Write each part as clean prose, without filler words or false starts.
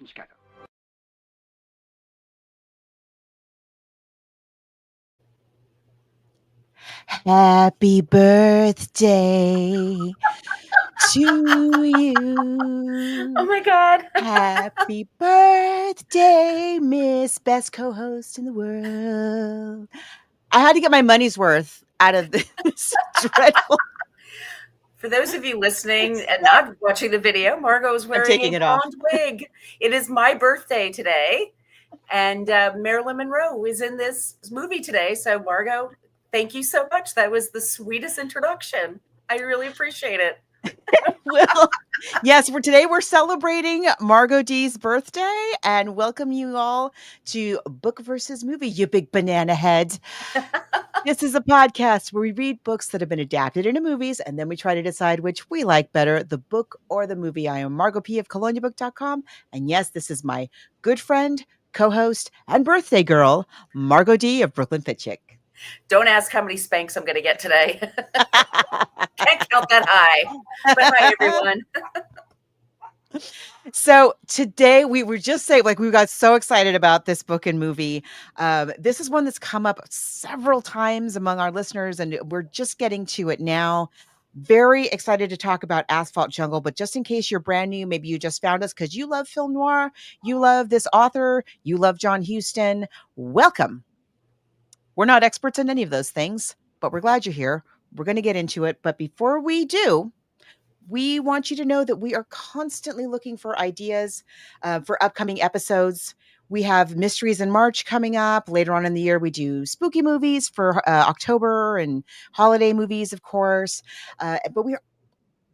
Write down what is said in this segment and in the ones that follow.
Scatter. Happy birthday to you. Oh my God. Happy birthday, Miss Best Co-host in the world. I had to get my money's worth out of this dreadful. For those of you listening and not watching the video, Margot is I'm wearing taking a it off. blonde wig. It is my birthday today, and Marilyn Monroe is in this movie today. So, Margot, thank you so much. That was the sweetest introduction. I really appreciate it. Well, yes, for today we're celebrating Margot D's birthday and welcome you all to Book versus Movie, you big banana head. This is a podcast where we read books that have been adapted into movies and then we try to decide which we like better, the book or the movie. I am Margot P of coloniabook.com. And yes, this is my good friend, co-host, and birthday girl, Margot D of Brooklyn Fit Chick. Don't ask how many spanks I'm going to get today. Can't count that high. But hi, everyone. So today we were just saying, like, we got so excited about this book and movie. This is one that's come up several times among our listeners, and we're just getting to it now. Very excited to talk about Asphalt Jungle, but just in case you're brand new, maybe you just found us because you love film noir, you love this author, you love John Huston. Welcome. We're not experts in any of those things, but we're glad you're here. We're going to get into it. But before we do, we want you to know that we are constantly looking for ideas for upcoming episodes. We have mysteries in March coming up. Later on in the year, we do spooky movies for October and holiday movies, of course. But we are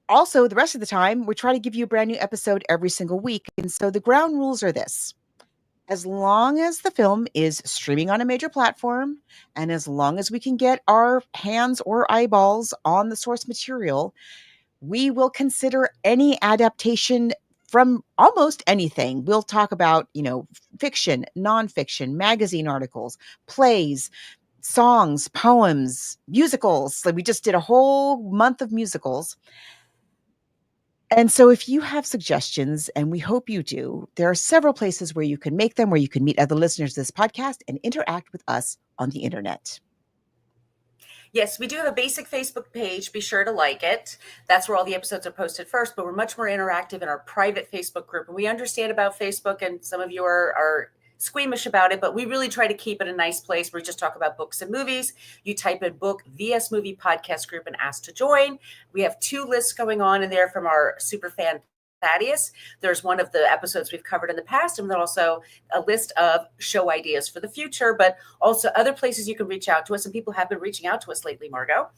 also, the rest of the time, we try to give you a brand new episode every single week. And so the ground rules are this. As long as the film is streaming on a major platform, and as long as we can get our hands or eyeballs on the source material, we will consider any adaptation from almost anything. We'll talk about, fiction, nonfiction, magazine articles, plays, songs, poems, musicals. Like we just did a whole month of musicals. And so if you have suggestions, and we hope you do, there are several places where you can make them, where you can meet other listeners to this podcast and interact with us on the internet. Yes, we do have a basic Facebook page. Be sure to like it. That's where all the episodes are posted first, but we're much more interactive in our private Facebook group. And we understand about Facebook, and some of you are squeamish about it, but we really try to keep it a nice place where we just talk about books and movies. You type in book VS movie podcast group and ask to join. We have 2 lists going on in there from our super fan Thaddeus. There's one of the episodes we've covered in the past, and there's also a list of show ideas for the future, but also other places you can reach out to us. And people have been reaching out to us lately, Margot.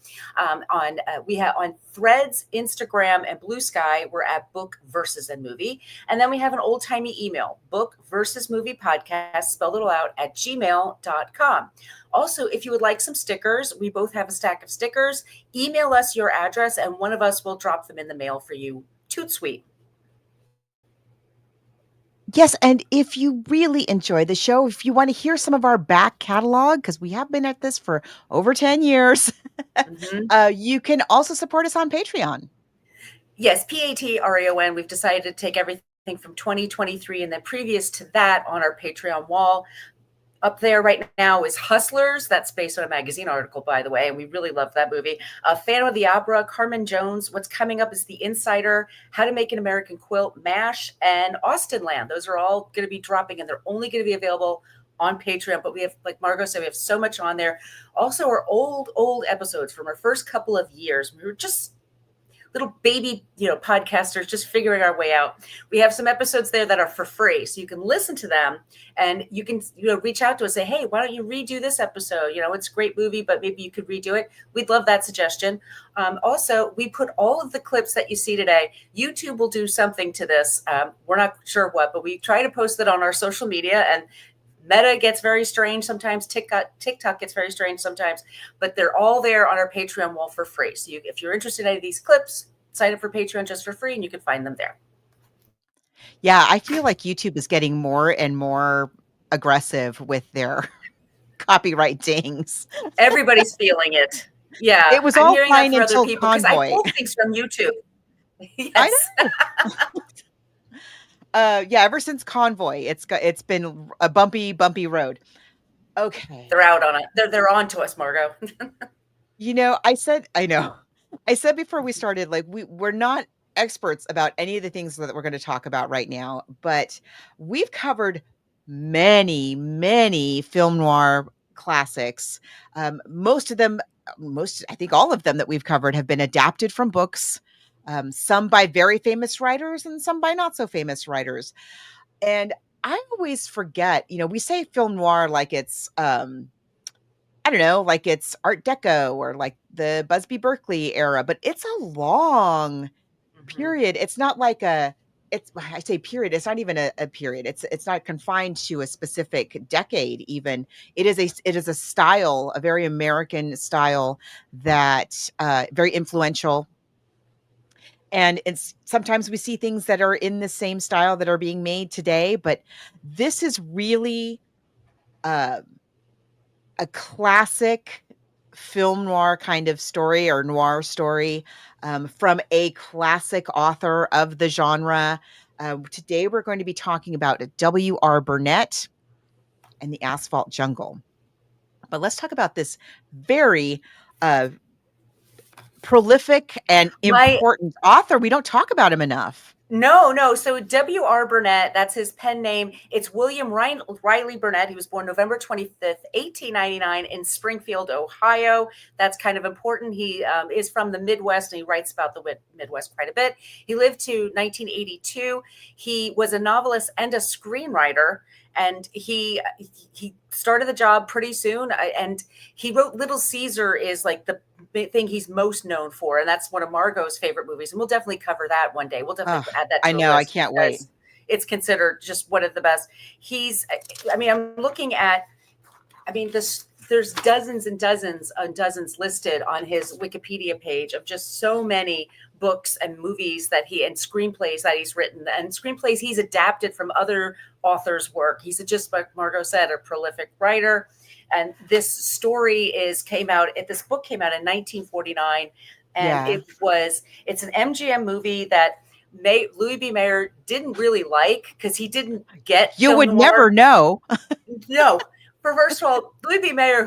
We have on Threads, Instagram, and Blue Sky. We're at Book Versus and Movie, and then we have an old timey email, Book Versus Movie Podcast, spelled it all out at gmail.com. Also, if you would like some stickers, we both have a stack of stickers. Email us your address, and one of us will drop them in the mail for you. Toot sweet. Yes, and if you really enjoy the show, if you want to hear some of our back catalog, because we have been at this for over 10 years, you can also support us on Patreon. Yes, Patreon. We've decided to take everything from 2023 and then previous to that on our Patreon wall. Up there right now is Hustlers. That's based on a magazine article, by the way, and we really love that movie. Phantom of the Opera, Carmen Jones. What's coming up is The Insider, How to Make an American Quilt, MASH, and Austin Land. Those are all going to be dropping, and they're only going to be available on Patreon. But we have, like Margot said, we have so much on there. Also, our old episodes from our first couple of years. We were just little baby, podcasters just figuring our way out. We have some episodes there that are for free, so you can listen to them and you can, reach out to us, say, hey, why don't you redo this episode? It's a great movie, but maybe you could redo it. We'd love that suggestion. Also, we put all of the clips that you see today. YouTube will do something to this. We're not sure what, but we try to post it on our social media, and Meta gets very strange sometimes. TikTok gets very strange sometimes, but they're all there on our Patreon wall for free. So if you're interested in any of these clips, sign up for Patreon just for free and you can find them there. Yeah, I feel like YouTube is getting more and more aggressive with their copyright dings. Everybody's feeling it. Yeah. It was I'm all hearing fine that for other until people because I Convoy. pull things from YouTube. Yes. I know. Yeah, ever since Convoy, it's been a bumpy road. Okay. They're out on it. They're on to us, Margot. I know. I said before we started, like we're not experts about any of the things that we're going to talk about right now, but we've covered many film noir classics. Most of them, I think all of them that we've covered have been adapted from books. Some by very famous writers and some by not so famous writers. And I always forget, we say film noir like it's I don't know, like it's Art Deco or like the Busby Berkeley era, but it's a long Mm-hmm. period. It's not like I say period, it's not even a period. It's not confined to a specific decade even. It is a style, a very American style that very influential. And it's sometimes we see things that are in the same style that are being made today, but this is really uh a classic film noir kind of story or noir story from a classic author of the genre. Today, we're going to be talking about W.R. Burnett and the Asphalt Jungle. But let's talk about this very uh, prolific and My important author. We don't talk about him enough. No. So W.R. Burnett, that's his pen name. It's William Riley Burnett. He was born November 25th, 1899 in Springfield, Ohio. That's kind of important. He is from the Midwest and he writes about the Midwest quite a bit. He lived to 1982. He was a novelist and a screenwriter. And he started the job pretty soon. And he wrote Little Caesar is like the thing he's most known for, and that's one of Margot's favorite movies. And we'll definitely cover that one day. We'll definitely Oh, add that I to a know. I list can't wait. because it's considered just one of the best. I'm looking at, there's dozens and dozens listed on his Wikipedia page of just so many books and movies and screenplays that he's written, and screenplays he's adapted from other authors' work. He's just, like Margot said, a prolific writer. And this book came out in 1949, and Yeah. it's an MGM movie that Louis B. Mayer didn't really like because he didn't get You film would noir. never know. No, first of all, Louis B. Mayer,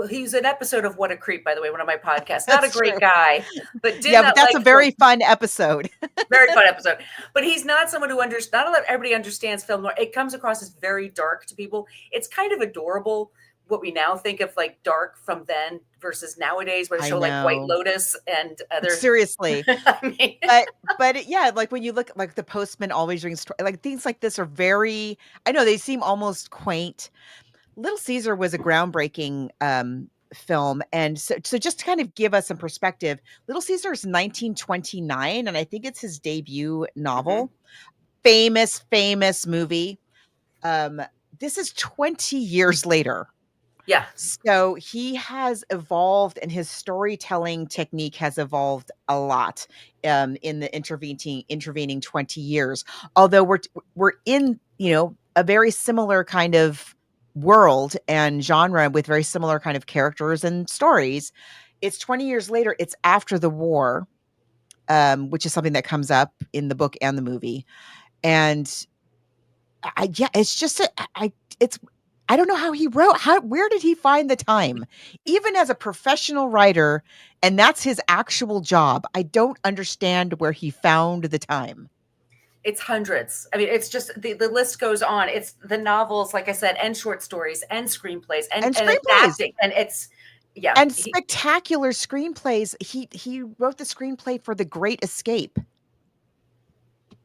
he's an episode of What a Creep, by the way, one of my podcasts. Not a That's great true. guy, but did Yeah, but not that's a like very fun episode. very fun episode. But he's not someone who understands. Not everybody understands film noir. It comes across as very dark to people. It's kind of adorable what we now think of like dark from then versus nowadays, where they I show like White know. Lotus and other. Seriously. I mean, Yeah, like when you look like The Postman Always Rings like things like this are very I know they seem almost quaint. Little Caesar was a groundbreaking film, and so just to kind of give us some perspective, Little Caesar is 1929 and I think it's his debut mhm. novel. Famous movie. Um this is 20 years later. Yeah, So he has evolved and his storytelling technique has evolved a lot in the intervening 20 years. Although we're in, a very similar kind of world and genre with very similar kind of characters and stories. It's 20 years later, it's after the war, which is something that comes up in the book and the movie. And yeah, it's just it's I don't know how he wrote. Where did he find the time? Even as a professional writer, and that's his actual job. I don't understand where he found the time. it's hundreds. I mean, it's just the list goes on. It's the novels, like I said, and short stories and screenplays And and screenplays adapting. And it's yeah. and spectacular screenplays. He wrote the screenplay for The Great Escape,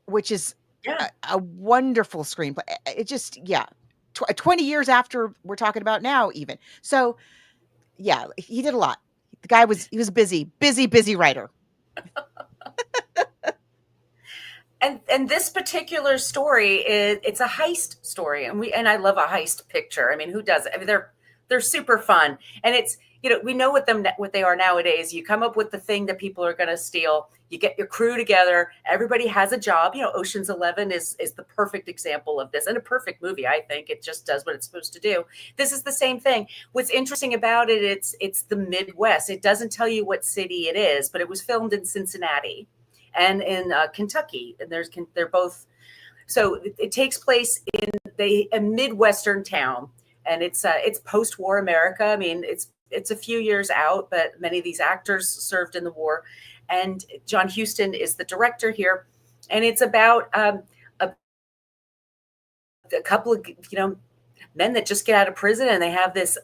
which is Yeah. a wonderful screenplay. It just yeah. 20 years after we're talking about now even. So, yeah, he did a lot. He was a busy writer. And this particular story it's a heist story, and I love a heist picture. I mean, who does it? I mean, they're super fun, and it's we know what they are nowadays. You come up with the thing that people are going to steal. You get your crew together. Everybody has a job. Ocean's 11 is the perfect example of this, and a perfect movie. I think it just does what it's supposed to do. This is the same thing. What's interesting about it, it's the Midwest. It doesn't tell you what city it is, but it was filmed in Cincinnati and in Kentucky, and they're both So it takes place in a Midwestern town, and it's post-war America. I mean, it's a few years out, but many of these actors served in the war. And John Huston is the director here, and it's about a couple of men that just get out of prison, and they have this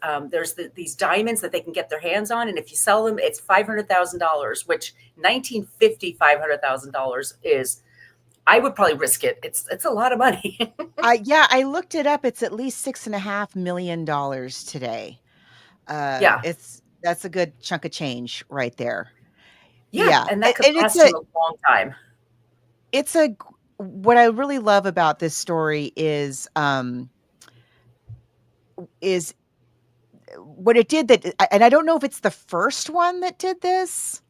these diamonds that they can get their hands on, and if you sell them, it's $500,000, which 1950 $500,000 is. I would probably risk it. It's a lot of money. I looked it up. It's at least $6.5 million today. Yeah, That's a good chunk of change right there. yeah, Yeah, and that could and last you a long time. it's a what I really love about this story is what it did that, and I don't know if it's the first one that did this,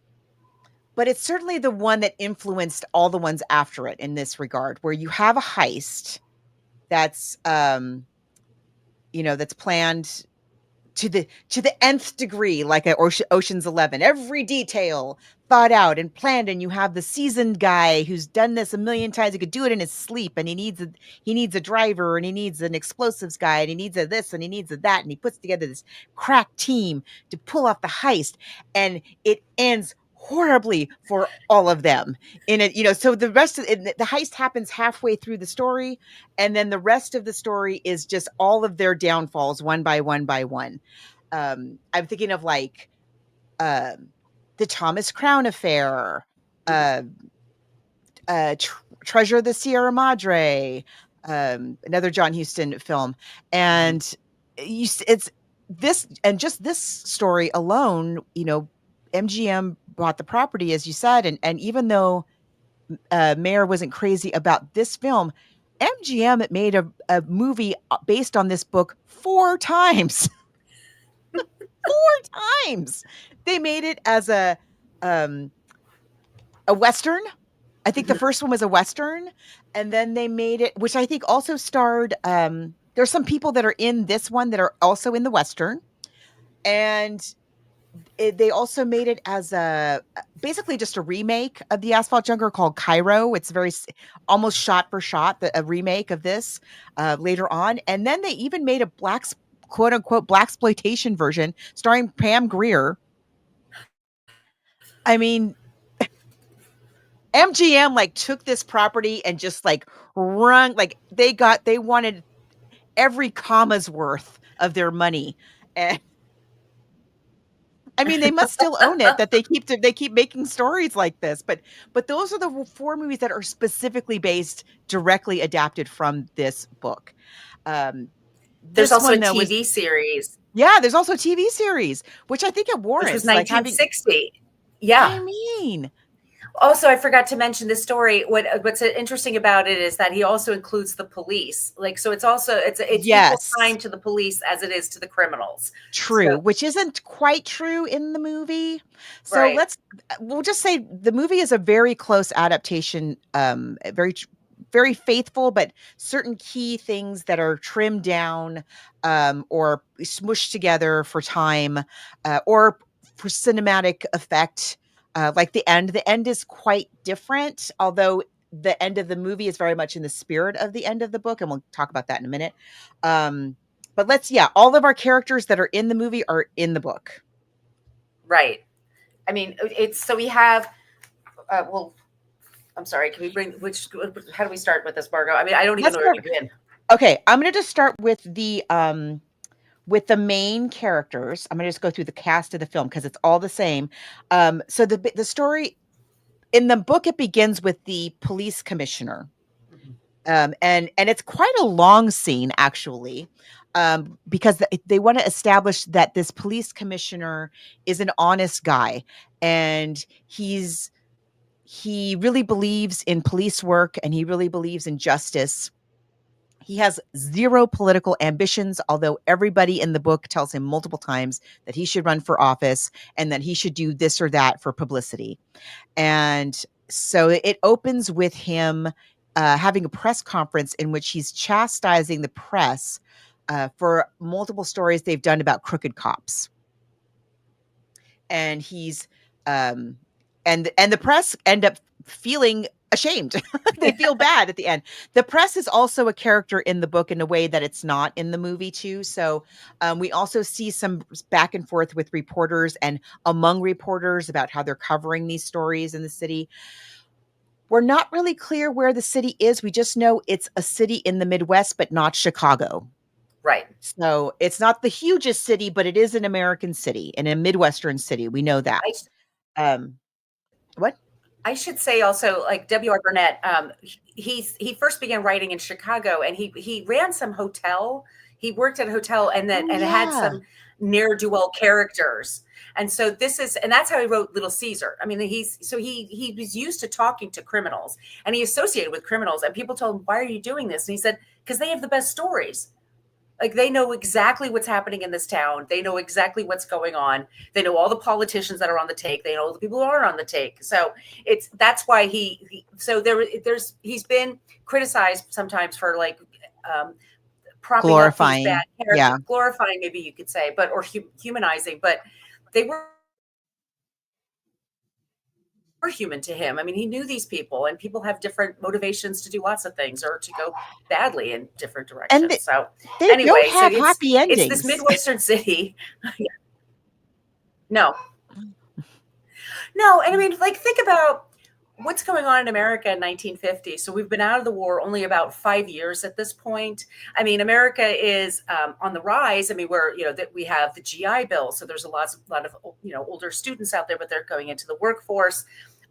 but it's certainly the one that influenced all the ones after it in this regard, where you have a heist that's that's planned to the nth degree, like a Ocean's 11. Every detail thought out and planned, and you have the seasoned guy who's done this a million times. He could do it in his sleep, and he needs a driver, and he needs an explosives guy, and he needs a this, and he needs a that, and he puts together this crack team to pull off the heist, and it ends horribly for all of them in it. So the rest of it, the heist happens halfway through the story, and then the rest of the story is just all of their downfalls, one by one by one. I'm thinking of like the Thomas Crown affair, uh, Treasure of the Sierra Madre, another John Huston film, and it's this, and just this story alone. MGM bought the property, as you said, and even though Mayer wasn't crazy about this film, MGM made a movie based on this book 4 times. 4 times. They made it as a Western. I think the first one was a Western, and then they made it, which I think also starred, there's some people that are in this one that are also in the Western, and they also made it as basically just a remake of the Asphalt Jungle called Cairo. It's very almost shot for shot, a remake of this later on. And then they even made a quote unquote blaxploitation version starring Pam Grier. I mean, MGM like took this property and just like run, like they wanted every comma's worth of their money. And I mean, they must still own it that they keep making stories like this, but those are the 4 movies that are specifically based directly adapted from this book. There's This also a one though was TV series. Yeah, there's also a TV series, which I think it Which was warrants like having. 1960. I Yeah. mean, Also, I forgot to mention this story. What's interesting about it is that he also includes the police. Like, so it's equal yes, time to the police as it is to the criminals. true, So, which isn't quite true in the movie. So right. we'll just say the movie is a very close adaptation, very faithful, but certain key things that are trimmed down, or smushed together for time, or for cinematic effect. Like the end is quite different, although the end of the movie is very much in the spirit of the end of the book, and we'll talk about that in a minute. But all of our characters that are in the movie are in the book. Right. I mean, so we have, well, I'm sorry. Can we how do we start with this, Margot? I mean, I don't even know where to begin. Okay. I'm going to just start with the main characters. I'm going to just go through the cast of the film because it's all the same. So the story in the book, it begins with the police commissioner. And it's quite a long scene actually, because they want to establish that this police commissioner is an honest guy, and he really believes in police work, and he really believes in justice. He has zero political ambitions, although everybody in the book tells him multiple times that he should run for office and that he should do this or that for publicity. And so it opens with him having a press conference in which he's chastising the press for multiple stories they've done about crooked cops. And he's and the press end up feeling ashamed. They feel bad at the end. The press is also a character in the book in a way that it's not in the movie too. So we also see some back and forth with reporters and among reporters about how they're covering these stories in the city. We're not really clear where the city is. We just know it's a city in the Midwest, but not Chicago. Right. So it's not the hugest city, but it is an American city and a Midwestern city. We know that. Um, what? I should say also, like W.R. Burnett, he first began writing in Chicago, and he ran some hotel. He worked at a hotel, and then Oh, and had yeah. some ne'er do well characters. And so that's how he wrote Little Caesar. I mean, he was used to talking to criminals, and he associated with criminals. And people told him, "Why are you doing this?" And he said, "Because they have the best stories." Like, they know exactly what's happening in this town. They know exactly what's going on. They know all the politicians that are on the take. They know all the people who are on the take. So that's why he's been criticized sometimes for like propping up these bad Glorifying. characters, Yeah. glorifying maybe you could say, but or humanizing. But they were human to him. I mean, he knew these people, and people have different motivations to do lots of things or to go badly in different And directions. So they don't anyway, so have happy it's this endings. Midwestern city. No, no. And I mean, like, think about what's going on in America in 1950. So we've been out of the war only about 5 years at this point. I mean, America is on the rise. I mean, that we have the GI Bill. So there's a lot of, older students out there, but they're going into the workforce.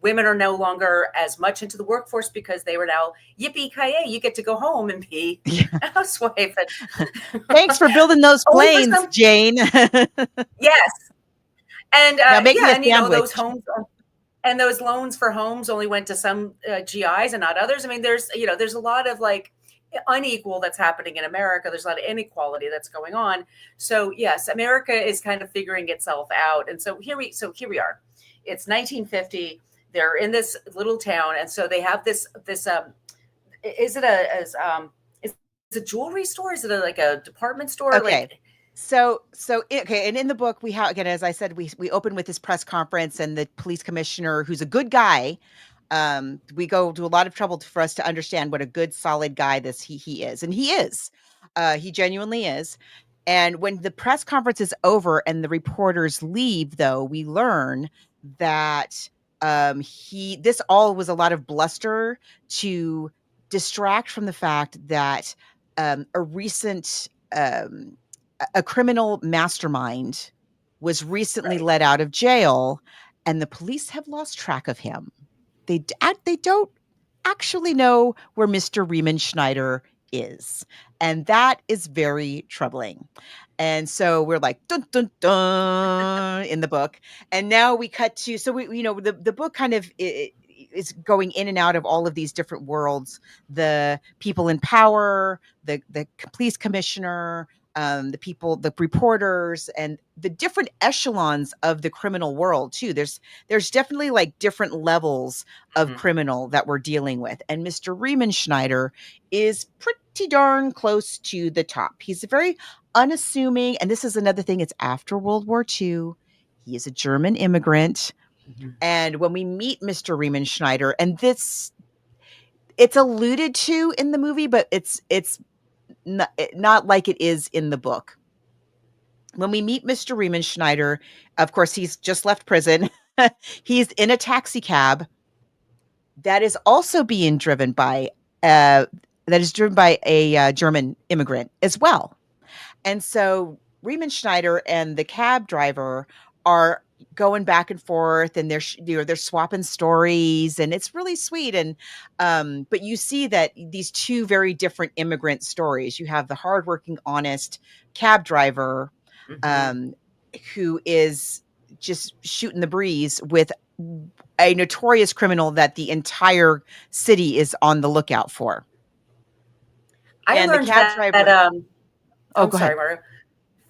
Women are no longer as much into the workforce because they were now, yippee-ki-yay, you get to go home and be a housewife. And Thanks for building those only for planes, some, Jane. yes. And Now make me a those sandwich. homes and those loans for homes only went to some GIs and not others. I mean, there's a lot of like unequal that's happening in America. There's a lot of inequality that's going on. So yes, America is kind of figuring itself out. And so here we are. It's 1950. They're in this little town, and so they have this. Is it a jewelry store? Is it like a department store? Okay. Like, Okay, and in the book we have, again, as I said, we open with this press conference and the police commissioner, who's a good guy. We go to a lot of trouble for us to understand what a good, solid guy he is, and he is. He genuinely is. And when the press conference is over and the reporters leave, though, we learn that this all was a lot of bluster to distract from the fact that a recent a criminal mastermind was recently right. let out of jail, and the police have lost track of him. They don't actually know where Mr. Riemann Schneider is, and that is very troubling. And so we're like, dun dun dun, in the book. And now we cut to, so we, the book kind of is going in and out of all of these different worlds. The people in power, the police commissioner, the reporters, and the different echelons of the criminal world too. There's definitely like different levels of criminal that we're dealing with. And Mr. Riemann Schneider is pretty darn close to the top. He's a very unassuming, and this is another thing, it's after World War II. He is a German immigrant. And when we meet Mr. Riemann Schneider, and it's alluded to in the movie, but it's not like it is in the book. When we meet Mr. Riemann Schneider, of course, he's just left prison. He's in a taxi cab that is also being driven by a German immigrant as well. And so Riemann Schneider and the cab driver are going back and forth, and they're swapping stories, and it's really sweet. And but you see that these two very different immigrant stories. You have the hardworking, honest cab driver, who is just shooting the breeze with a notorious criminal that the entire city is on the lookout for. I And the learned cab driver. Oh, I'm go sorry, ahead. Mario.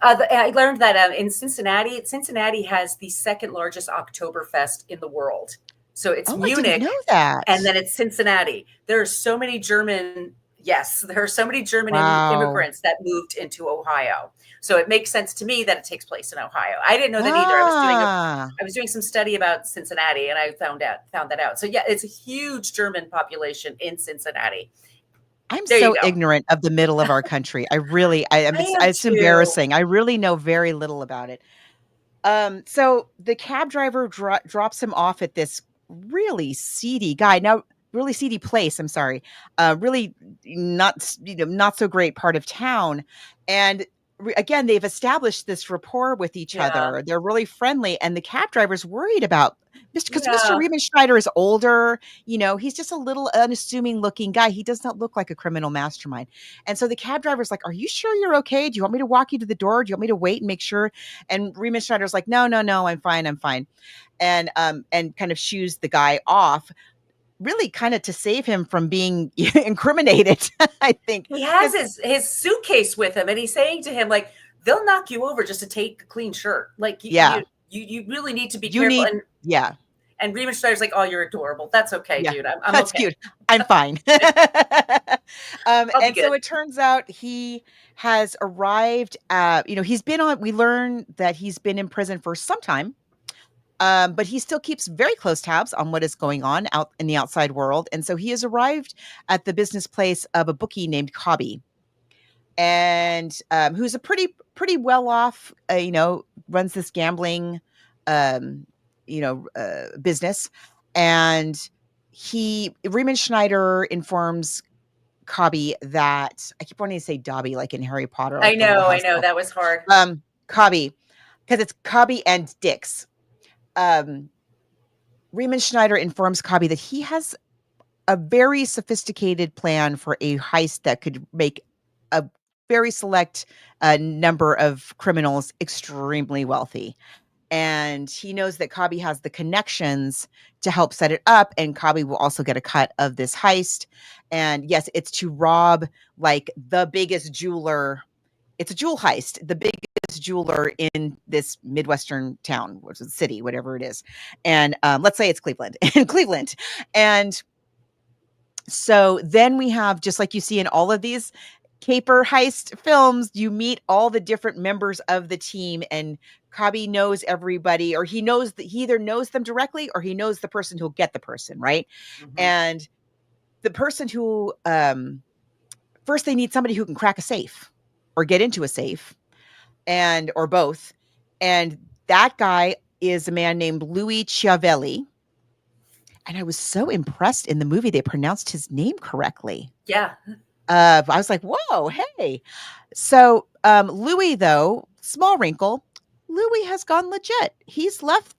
I learned that in Cincinnati has the second largest Oktoberfest in the world. So it's Oh, I didn't Munich, know that. and then it's Cincinnati. There are so many German Yes, there are so many German Wow. immigrants that moved into Ohio. So it makes sense to me that it takes place in Ohio. I didn't know that either. Ah, I was doing some study about Cincinnati and I found that out. So yeah, it's a huge German population in Cincinnati. I'm There you so go. ignorant of the middle of our country. I really, I am it's too. embarrassing. I really know very little about it. So the cab driver drops him off at this really seedy guy. Now, really seedy place. I'm sorry. Really not so great part of town. And again, they've established this rapport with each Yeah. other. They're really friendly, and the cab driver's worried about because Mr. Yeah. Riemenschneider is older. He's just a little unassuming looking guy. He does not look like a criminal mastermind. And so the cab driver's like, "Are you sure you're okay? Do you want me to walk you to the door? Do you want me to wait and make sure?" And Riemann Schneider's like, no, no, no, I'm fine. And kind of shoos the guy off, really kind of to save him from being incriminated, I think. He has Because his suitcase with him and he's saying to him, like, they'll knock you over just to take a clean shirt. Like yeah, you really need to be you careful. need yeah, And Riemann Schneider's like, oh, you're adorable. That's okay, yeah, dude. I'm that's okay. cute. I'm fine. I'll be And so good. it turns out he has arrived at, he's been on, we learn that he's been in prison for some time. But he still keeps very close tabs on what is going on out in the outside world. And so he has arrived at the business place of a bookie named Cobby, and who's a pretty well off, runs this gambling, business. And Riemann Schneider informs Cobby that I keep wanting to say Dobby, like in Harry Potter, like the little I house know. elf. That was hard. Cobby, because it's Cobby and Dix. Um, Riemann Schneider informs Cobby that he has a very sophisticated plan for a heist that could make a very select number of criminals extremely wealthy. And he knows that Cobby has the connections to help set it up, and Cobby will also get a cut of this heist. And yes, it's to rob like the biggest jeweler. It's a jewel heist, the biggest jeweler in this Midwestern town, which is city, whatever it is. And let's say it's Cleveland, in Cleveland. And so then we have, just like you see in all of these caper heist films, you meet all the different members of the team, and Cobby knows everybody, or he either knows them directly or he knows the person who'll get the person, right? Mm-hmm. And the person who first they need somebody who can crack a safe or get into a safe, and or both. And that guy is a man named Louis Chiavelli. And I was so impressed in the movie they pronounced his name correctly. Yeah. I was like, whoa, hey. So Louis, though, small wrinkle, Louis has gone legit. He's left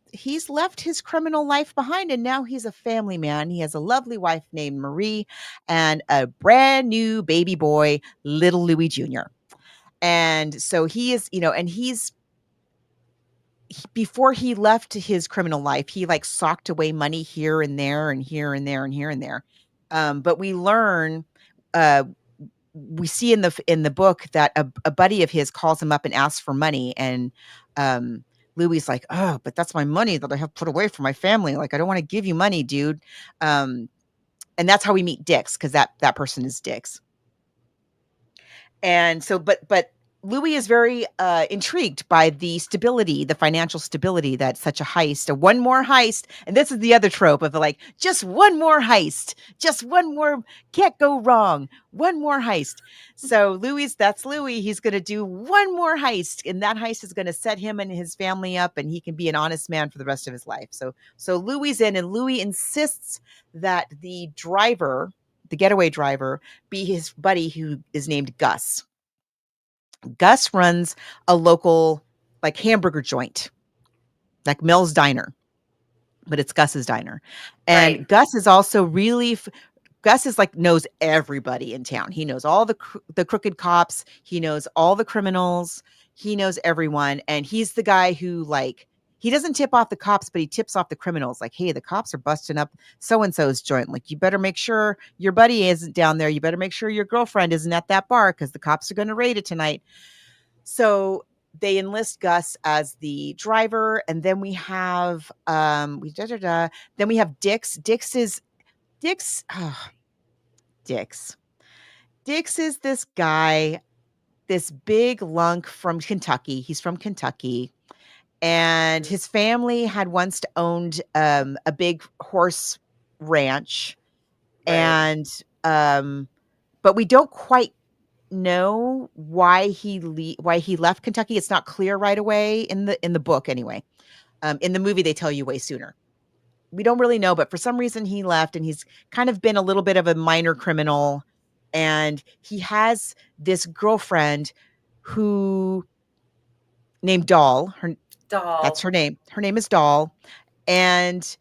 his criminal life behind, and now he's a family man. He has a lovely wife named Marie and a brand new baby boy, little Louis Jr. And so he is, and before he left his criminal life, he like socked away money here and there and here and there and here and there. But we learn, uh, we see in the book that a buddy of his calls him up and asks for money, and Louis like, oh, but that's my money that I have put away for my family. Like, I don't want to give you money, dude. Um, and that's how we meet Dix, because that person is Dix. And so, but Louis is very intrigued by the financial stability that such a heist, a one more heist, and this is the other trope of like, just one more heist, just one more, can't go wrong, one more heist. So that's Louis. He's going to do one more heist, and that heist is going to set him and his family up, and he can be an honest man for the rest of his life. So Louis in, and Louis insists that the getaway driver, be his buddy who is named Gus. Gus runs a local like hamburger joint, like Mel's Diner, but it's Gus's Diner. Right. And Gus is also really Gus is like knows everybody in town. He knows all the crooked cops, he knows all the criminals, he knows everyone, and he's the guy who like he doesn't tip off the cops, but he tips off the criminals. Like, hey, the cops are busting up so and so's joint. Like, you better make sure your buddy isn't down there. You better make sure your girlfriend isn't at that bar because the cops are going to raid it tonight. So they enlist Gus as the driver, and then we have then we have Dix. Dix. Oh, Dix. Dix is this guy, this big lunk from Kentucky. He's from Kentucky, and Mhm. his family had once owned a big horse ranch, Right. and but we don't quite know why why he left Kentucky. It's not clear right away in the book anyway. In the movie, they tell you way sooner. We don't really know, but for some reason he left, and he's kind of been a little bit of a minor criminal, and he has this girlfriend who named Doll. That's Doll. her name. Her name is Doll, and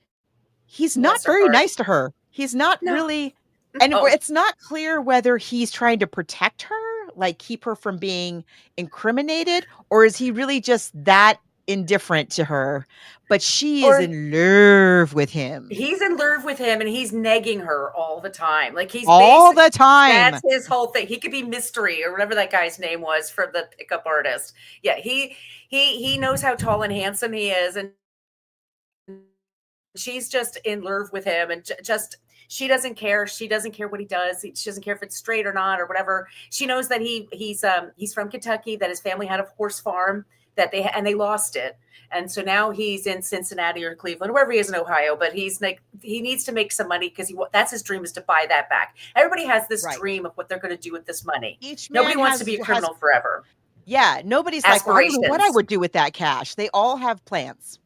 he's not Bless her very heart. nice to her. He's not No. really, and No. it's not clear whether he's trying to protect her, like keep her from being incriminated, or is he really just that indifferent to her? But she is Or in love with him he's in love with him and he's negging her all the time. Like he's all basic the time. that's his whole thing. He could be Mystery or whatever that guy's name was from the pickup artist. Yeah, he knows how tall and handsome he is, and she's just in love with him, and just she doesn't care. She doesn't care what he does. She doesn't care if it's straight or not or whatever. She knows that he's from Kentucky, that his family had a horse farm that they lost it. And so now he's in Cincinnati or Cleveland, wherever he is in Ohio, but he's like, he needs to make some money because that's his dream, is to buy that back. Everybody has this Right. dream of what they're going to do with this money. Each Nobody man wants to be a has criminal forever. yeah, nobody's like, "Well, I don't know what I Aspirations. would do with that cash." They all have plans.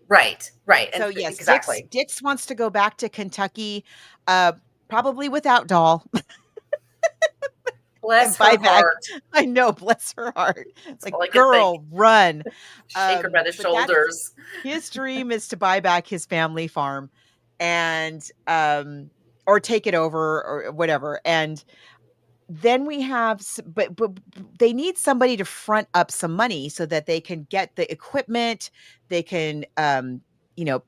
Right, right. So And yes, Dix exactly. Dix wants to go back to Kentucky, uh, probably without Doll and Bless buy her back. heart. I know, bless her heart. That's Like, all I can think. girl, run. Shake her by the But that's shoulders. his dream, is to buy back his family farm and or take it over or whatever. And then we have but they need somebody to front up some money so that they can get the equipment, they can you know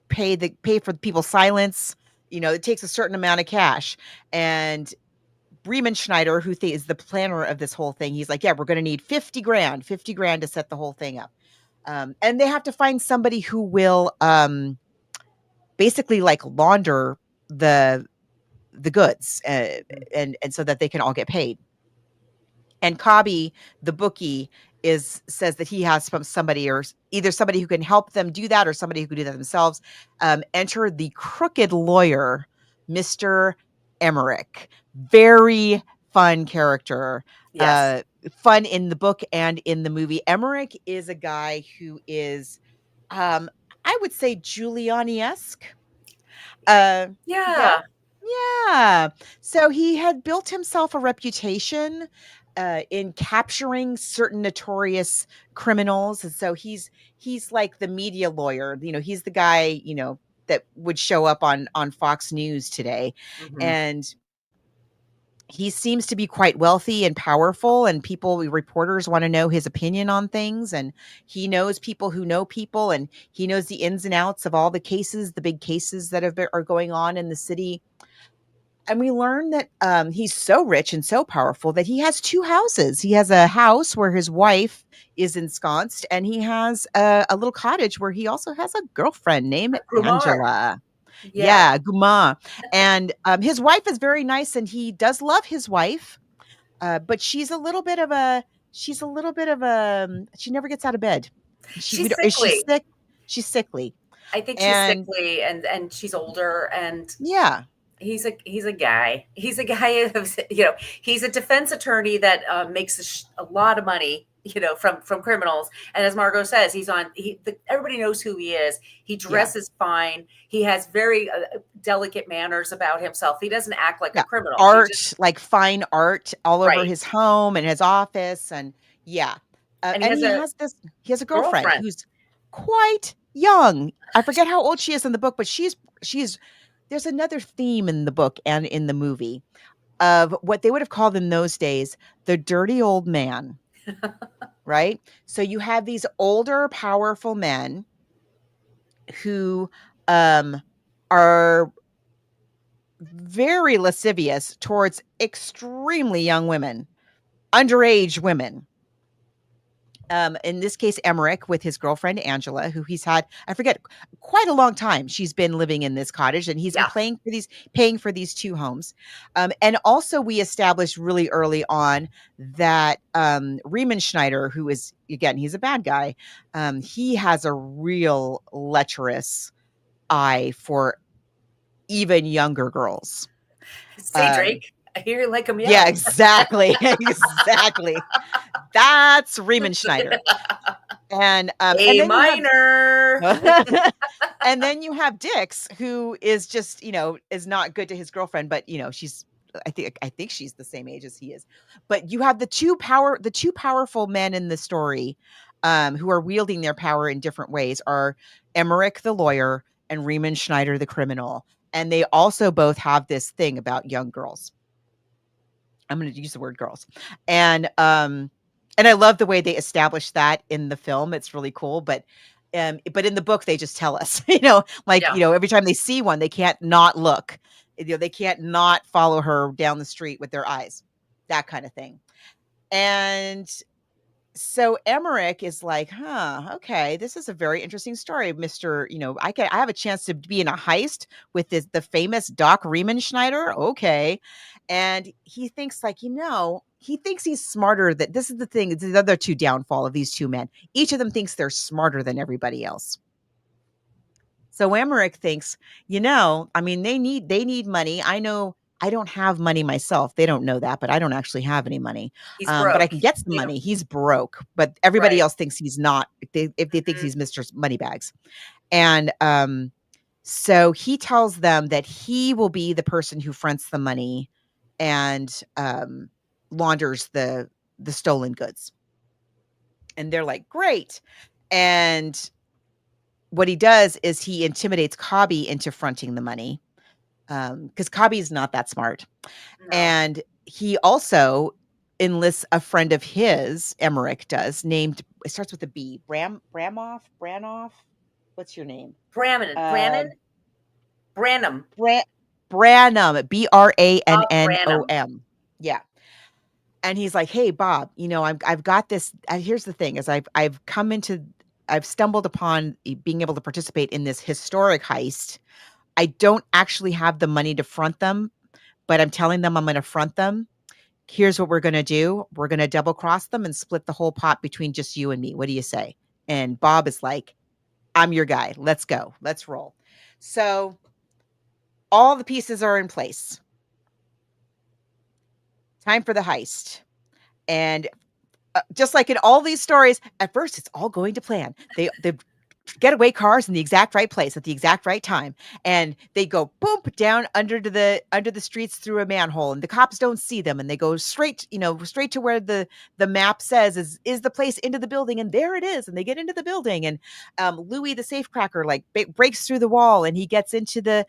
pay for people's silence. It takes a certain amount of cash, and Bremen Schneider, who is the planner of this whole thing, he's like, yeah, we're going to need 50 grand to set the whole thing up. And they have to find somebody who will basically like launder the goods, and so that they can all get paid. And Cobby, the bookie, says that he has from somebody, or either somebody who can help them do that or somebody who can do that themselves. Enter the crooked lawyer, Mr. Emmerich. Very fun character. Yes. Fun in the book and in the movie. Emmerich is a guy who is, um, I would say, Giuliani-esque. Yeah. Yeah. Yeah. So he had built himself a reputation in capturing certain notorious criminals, and so he's like the media lawyer. He's the guy that would show up on Fox News today, Hmm. and he seems to be quite wealthy and powerful, and reporters want to know his opinion on things, and he knows people who know people, and he knows the ins and outs of all the cases, the big cases that are going on in the city. And we learn that he's so rich and so powerful that he has two houses. He has a house where his wife is ensconced, and he has a little cottage where he also has a girlfriend named Grumar. Angela. Yeah. Yeah, Guma. And his wife is very nice, and he does love his wife, but she never gets out of bed. She's Is she sickly. sick? She's sickly. I think she's And sickly, and she's older, and yeah, he's a guy. He's a guy who's, he's a defense attorney that makes a lot of money, from criminals. And as Margot says, everybody knows who he is. He yeah, dresses fine. He has very delicate manners about himself. He doesn't act like a yeah. criminal. He Art, just like fine art all over right. his home and his office, and yeah. And he And has a he has a girlfriend girlfriend. who's quite young. I forget how old she is in the book, but she's there's another theme in the book and in the movie of what they would have called in those days the dirty old man, right? So you have these older, powerful men who um, are very lascivious towards extremely young women, underage women. In this case, Emmerich with his girlfriend Angela, who he's had, I forget, quite a long time. She's been living in this cottage, and he's been Yeah. paying for these two homes. And also, we established really early on that Riemann Schneider, who is again, he's a bad guy. He has a real lecherous eye for even younger girls. Say, Drake, I hear you like 'em Yeah, yell. exactly, exactly. That's Riemann Schneider. And A then you have minor. and then you have Dix, who is just, is not good to his girlfriend, but she's I think she's the same age as he is. But you have the two powerful men in the story, who are wielding their power in different ways are Emmerich the lawyer and Riemann Schneider the criminal. And they also both have this thing about young girls. I'm going to use the word girls. And I love the way they establish that in the film. It's really cool, but in the book they just tell us, Yeah. every time they see one, they can't not look. They can't not follow her down the street with their eyes. That kind of thing. And so Emmerich is like, huh, okay, this is a very interesting story, Mr. I have a chance to be in a heist with the famous Doc Riemann Schneider. Okay. And he thinks like, he thinks he's smarter that this is the thing. It's the other two downfall of these two men. Each of them thinks they're smarter than everybody else. So Emmerich thinks, I mean, they need money. I know I don't have money myself. They don't know that, but I don't actually have any money. He's But I broke. can get some money. He's broke, but everybody Right. else thinks he's not. If they think Mhm. he's Mr. Moneybags, and so he tells them that he will be the person who fronts the money and launders the stolen goods. And they're like, great. And what he does is he intimidates Cobby into fronting the money, because Cobby's not that smart. No. And he also enlists a friend of his, Emmerich does, named, it starts with a B, Branoff. What's your name? Brannon. Uh, Branham. Bra- Branham, Bob Branham. Brannom. Yeah. And he's like, "Hey, Bob, I've got this. Here's the thing: is I've stumbled upon being able to participate in this historic heist. I don't actually have the money to front them, but I'm telling them I'm going to front them. Here's what we're going to do: we're going to double cross them and split the whole pot between just you and me. What do you say?" And Bob is like, "I'm your guy. Let's go. Let's roll." So all the pieces are in place. Time for the heist. And just like in all these stories, at first it's all going to plan. They getaway cars in the exact right place at the exact right time, and they go boom down under the streets through a manhole, and the cops don't see them, and they go straight to where the map says is the place into the building, and there it is, and they get into the building, and Louis the safecracker like breaks through the wall, and he gets into the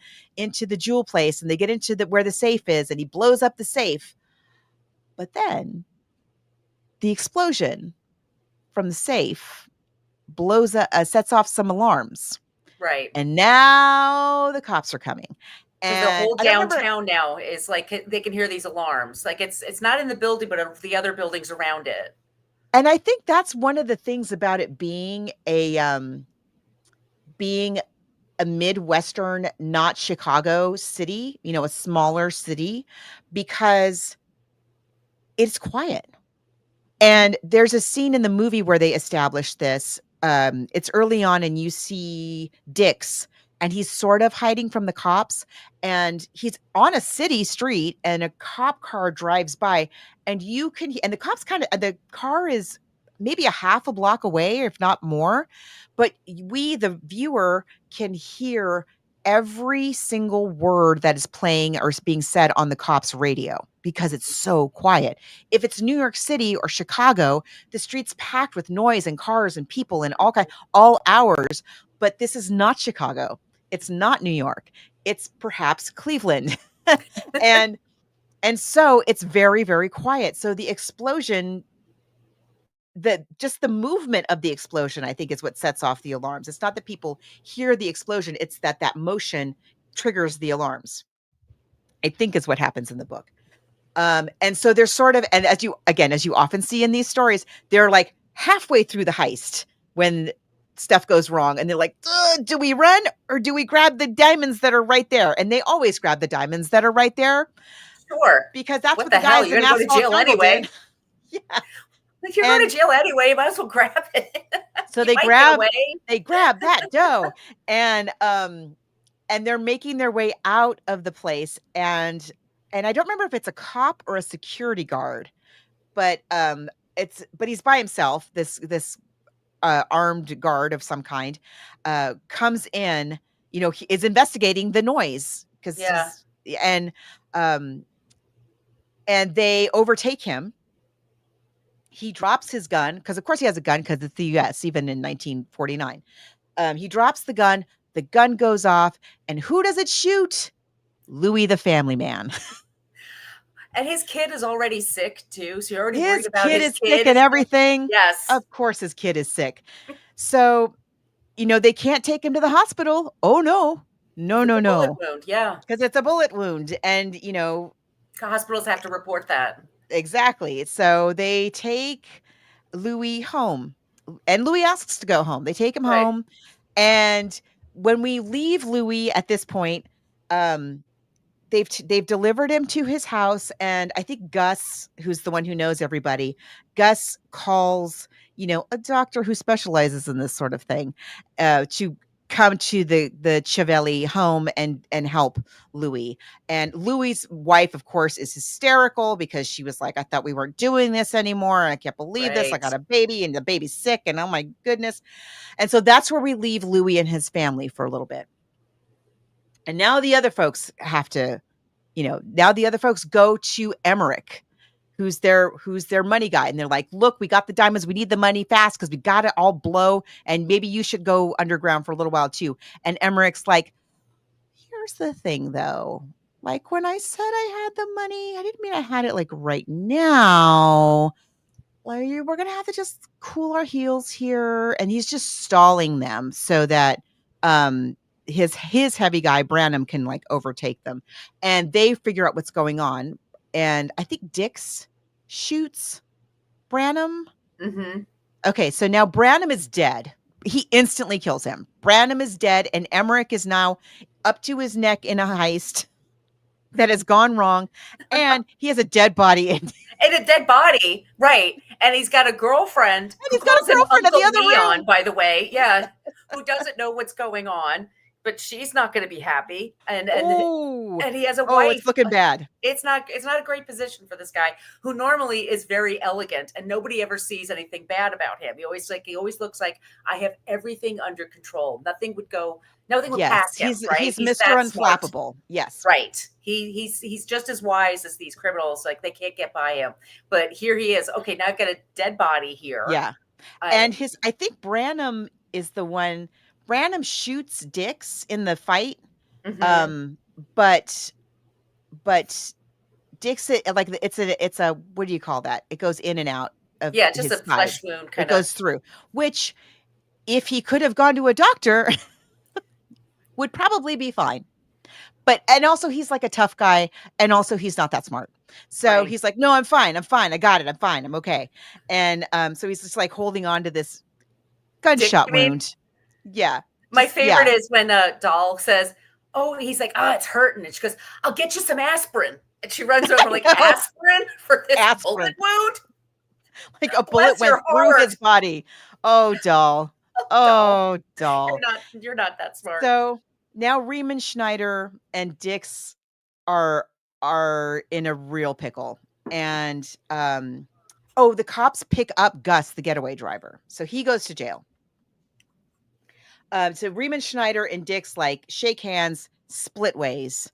jewel place, and they get into where the safe is, and he blows up the safe. But then the explosion from the safe sets off some alarms, Right. and now the cops are coming. Because the And whole I don't remember, downtown now is like they can hear these alarms. Like it's not in the building, but the other buildings around it. and I think that's one of the things about it being a Midwestern, not Chicago city, a smaller city, because it's quiet. Mhm. And there's a scene in the movie where they establish this. It's early on, and you see Dix, and he's sort of hiding from the cops, and he's on a city street, and a cop car drives by, and and the car is maybe a half a block away, if not more, but we, the viewer, can hear every single word that is playing or is being said on the cops' radio because it's so quiet. If it's New York City or Chicago, the streets packed with noise and cars and people and all hours. But this is not Chicago. It's not New York. It's perhaps Cleveland. and and so it's very, very quiet. So the explosion, just the movement of the explosion, I think, is what sets off the alarms. It's not that people hear the explosion, it's that motion triggers the alarms. I think is what happens in the book. And so they're sort of, and as you often see in these stories, they're like halfway through the heist when stuff goes wrong, and they're like, do we run or do we grab the diamonds that are right there? And they always grab the diamonds that are right there Sure. because that's What what the the hell? guys You're in going to go to Asphalt jail Jungle did. anyway. Yeah. If you're going And to jail anyway, you might as well grab it. so You might get away. they grab that dough, and they're making their way out of the place, and I don't remember if it's a cop or a security guard, but but he's by himself. This armed guard of some kind comes in. He is investigating the noise because Yeah. and um and they overtake him. He drops his gun because, of course, he has a gun because it's the U.S. even in 1949. He drops the gun. The gun goes off, and who does it shoot? Louis, the family man. And his kid is already sick too, so you're already worried His about kid his is sick kid and is gonna. everything. Yes. Of course, his kid is sick. So, they can't take him to the hospital. Oh no, no, Because it's no, a bullet no, wound. Yeah. because it's a bullet wound, and Hospitals have to report that. exactly. So they take Louis home, and Louis asks to go home. They take him Right. home, and when we leave Louis at this point, um, they've delivered him to his house, and I think Gus, who's the one who knows everybody, Gus calls, a doctor who specializes in this sort of thing, to come to the Chiavelli home and help Louis. And Louis's wife, of course, is hysterical because she was like, I thought we weren't doing this anymore. I can't believe this. I Right. got a baby and the baby's sick, and oh my goodness. And so that's where we leave Louis and his family for a little bit. And now the other folks have to, now the other folks go to Emmerich, who's their money guy. And they're like, look, we got the diamonds. We need the money fast because we got it all blow. And maybe you should go underground for a little while too. And Emmerich's like, here's the thing though. Like when I said I had the money, I didn't mean I had it like right now. Like, we're gonna have to just cool our heels here. And he's just stalling them so that his heavy guy Branham can like overtake them, and they figure out what's going on. And I think Dix shoots Branham. Mm-hmm. Okay, so now Branham is dead. He instantly kills him. Branham is dead, and Emmerich is now up to his neck in a heist that has gone wrong, and he has a dead body in. And a dead body, right? And he's got a girlfriend And who he's got a calls him girlfriend in Uncle the other Leon, room. by the way. Yeah, who doesn't know what's going on, but she's not going to be happy. And Oh, he has a wife. it's looking bad. It's not a great position for this guy who normally is very elegant and nobody ever sees anything bad about him. He always looks like I have everything under control. Nothing would Yes, pass him, right? he's He's Mr. that smart. Unflappable. Yes. Right. He's just as wise as these criminals. Like they can't get by him. But here he is. Okay, now I've got a dead body here. Yeah. And I think Branham is the one. Branham shoots Dix in the fight. Mhm. But Dix, it's a what do you call that? It goes in and out of Yeah, just a his side. flesh wound It kind of. goes through, which if he could have gone to a doctor would probably be fine. But and also he's like a tough guy, and also he's not that smart. So Right. he's like, no, I'm fine. I got it. I'm fine. I'm okay. And so he's just like holding on to this Dick, gunshot you mean? wound. Yeah. My Just yeah. favorite is when Doll says, "Oh," he's like, "Oh, it's hurting," and she goes, "I'll get you some aspirin." And she runs over like, know. "Aspirin for this Aspirin. bullet wound?" Like a bullet Bless went your through heart. his body. Oh, doll. Doll. Oh, doll. You're not that smart. So now Riemann Schneider and Dix are in a real pickle. And the cops pick up Gus, the getaway driver. So he goes to jail. So Riemann Schneider and Dix like shake hands, split ways.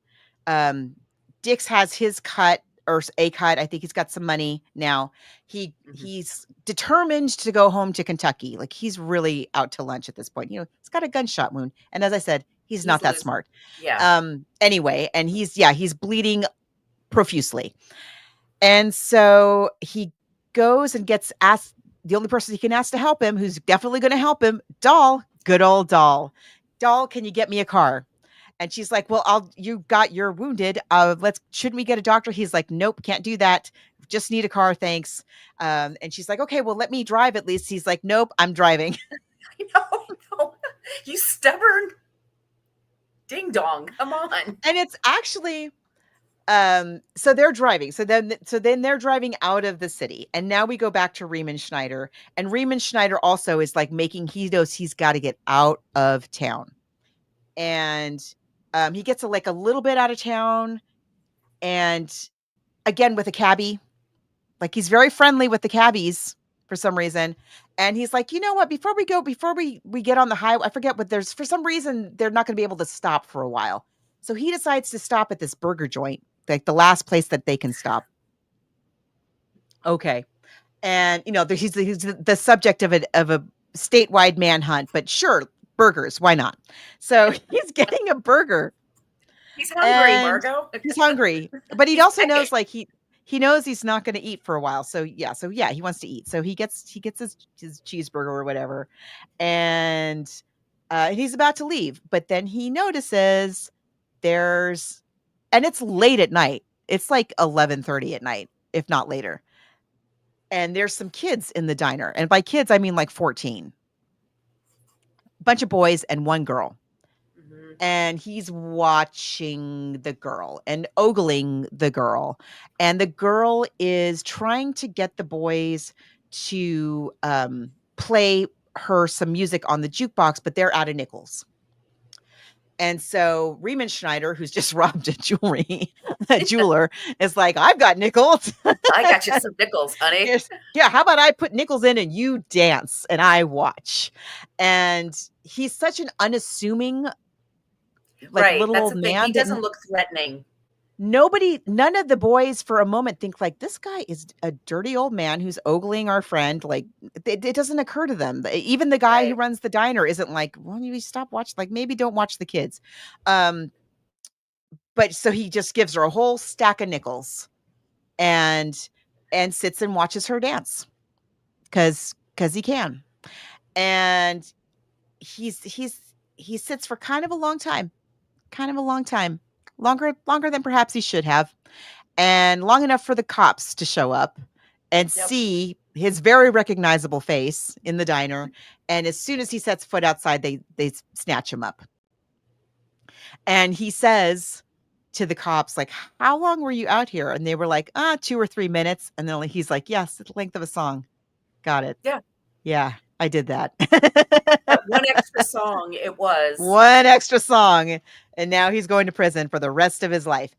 Dix has his cut or a cut. I think he's got some money now. He's determined to go home to Kentucky. Like he's really out to lunch at this point. He's got a gunshot wound, and as I said, he's not that losing. smart. Yeah. Anyway, and he's bleeding profusely, and so he goes and gets asked. The only person he can ask to help him, who's definitely going to help him, Doll, good old Doll. Doll, can you get me a car? And she's like, well, you're wounded. Shouldn't we get a doctor? He's like, nope, can't do that. just need a car, thanks. And she's like, okay, well, let me drive at least. He's like, nope, I'm driving. No, you stubborn ding dong. Come on. And it's actually, so they're driving. So then they're driving out of the city. And now we go back to Riemann Schneider. And Riemann Schneider also is like he knows he's got to get out of town. And he gets like a little bit out of town. And again, with a cabbie, like he's very friendly with the cabbies for some reason. And he's like, you know what, before we get on the highway, I forget what there's, for some reason, they're not going to be able to stop for a while. So he decides to stop at this burger joint, like the last place that they can stop. Okay. And, he's the subject of a statewide manhunt, but sure, burgers, why not? So he's getting a burger. He's hungry, And Margot. he's hungry, but he He's also begging. knows, like, he knows he's not going to eat for a while. So yeah, he wants to eat. So he gets his cheeseburger or whatever, and he's about to leave, but then he notices and it's late at night. It's like 11:30 at night, if not later. And there's some kids in the diner, and by kids I mean like 14. Bunch of boys and one girl. Mhm. And he's watching the girl and ogling the girl. And the girl is trying to get the boys to play her some music on the jukebox, but they're out of nickels. And so Riemann Schneider, who's just robbed a jeweler, is like, I've got nickels. I got you some nickels, honey. Yeah, how about I put nickels in and you dance and I watch? And he's such an unassuming, like, Right. little That's old the thing. man He that doesn't look threatening. none of the boys for a moment think like, this guy is a dirty old man who's ogling our friend. Like, it doesn't occur to them. Even the guy who Right. runs the diner isn't like, why don't you stop watching? Like, maybe don't watch the kids. But so he just gives her a whole stack of nickels and sits and watches her dance because he can. And he sits for kind of a long time, longer than perhaps he should have, and long enough for the cops to show up and Yep. see his very recognizable face in the diner. And as soon as he sets foot outside, they snatch him up. And he says to the cops, like, how long were you out here? And they were like, 2 or 3 minutes. And then he's like, yes, the length of a song. Got it. Yeah. Yeah, I did that. That one extra song it was. One extra song. And now he's going to prison for the rest of his life.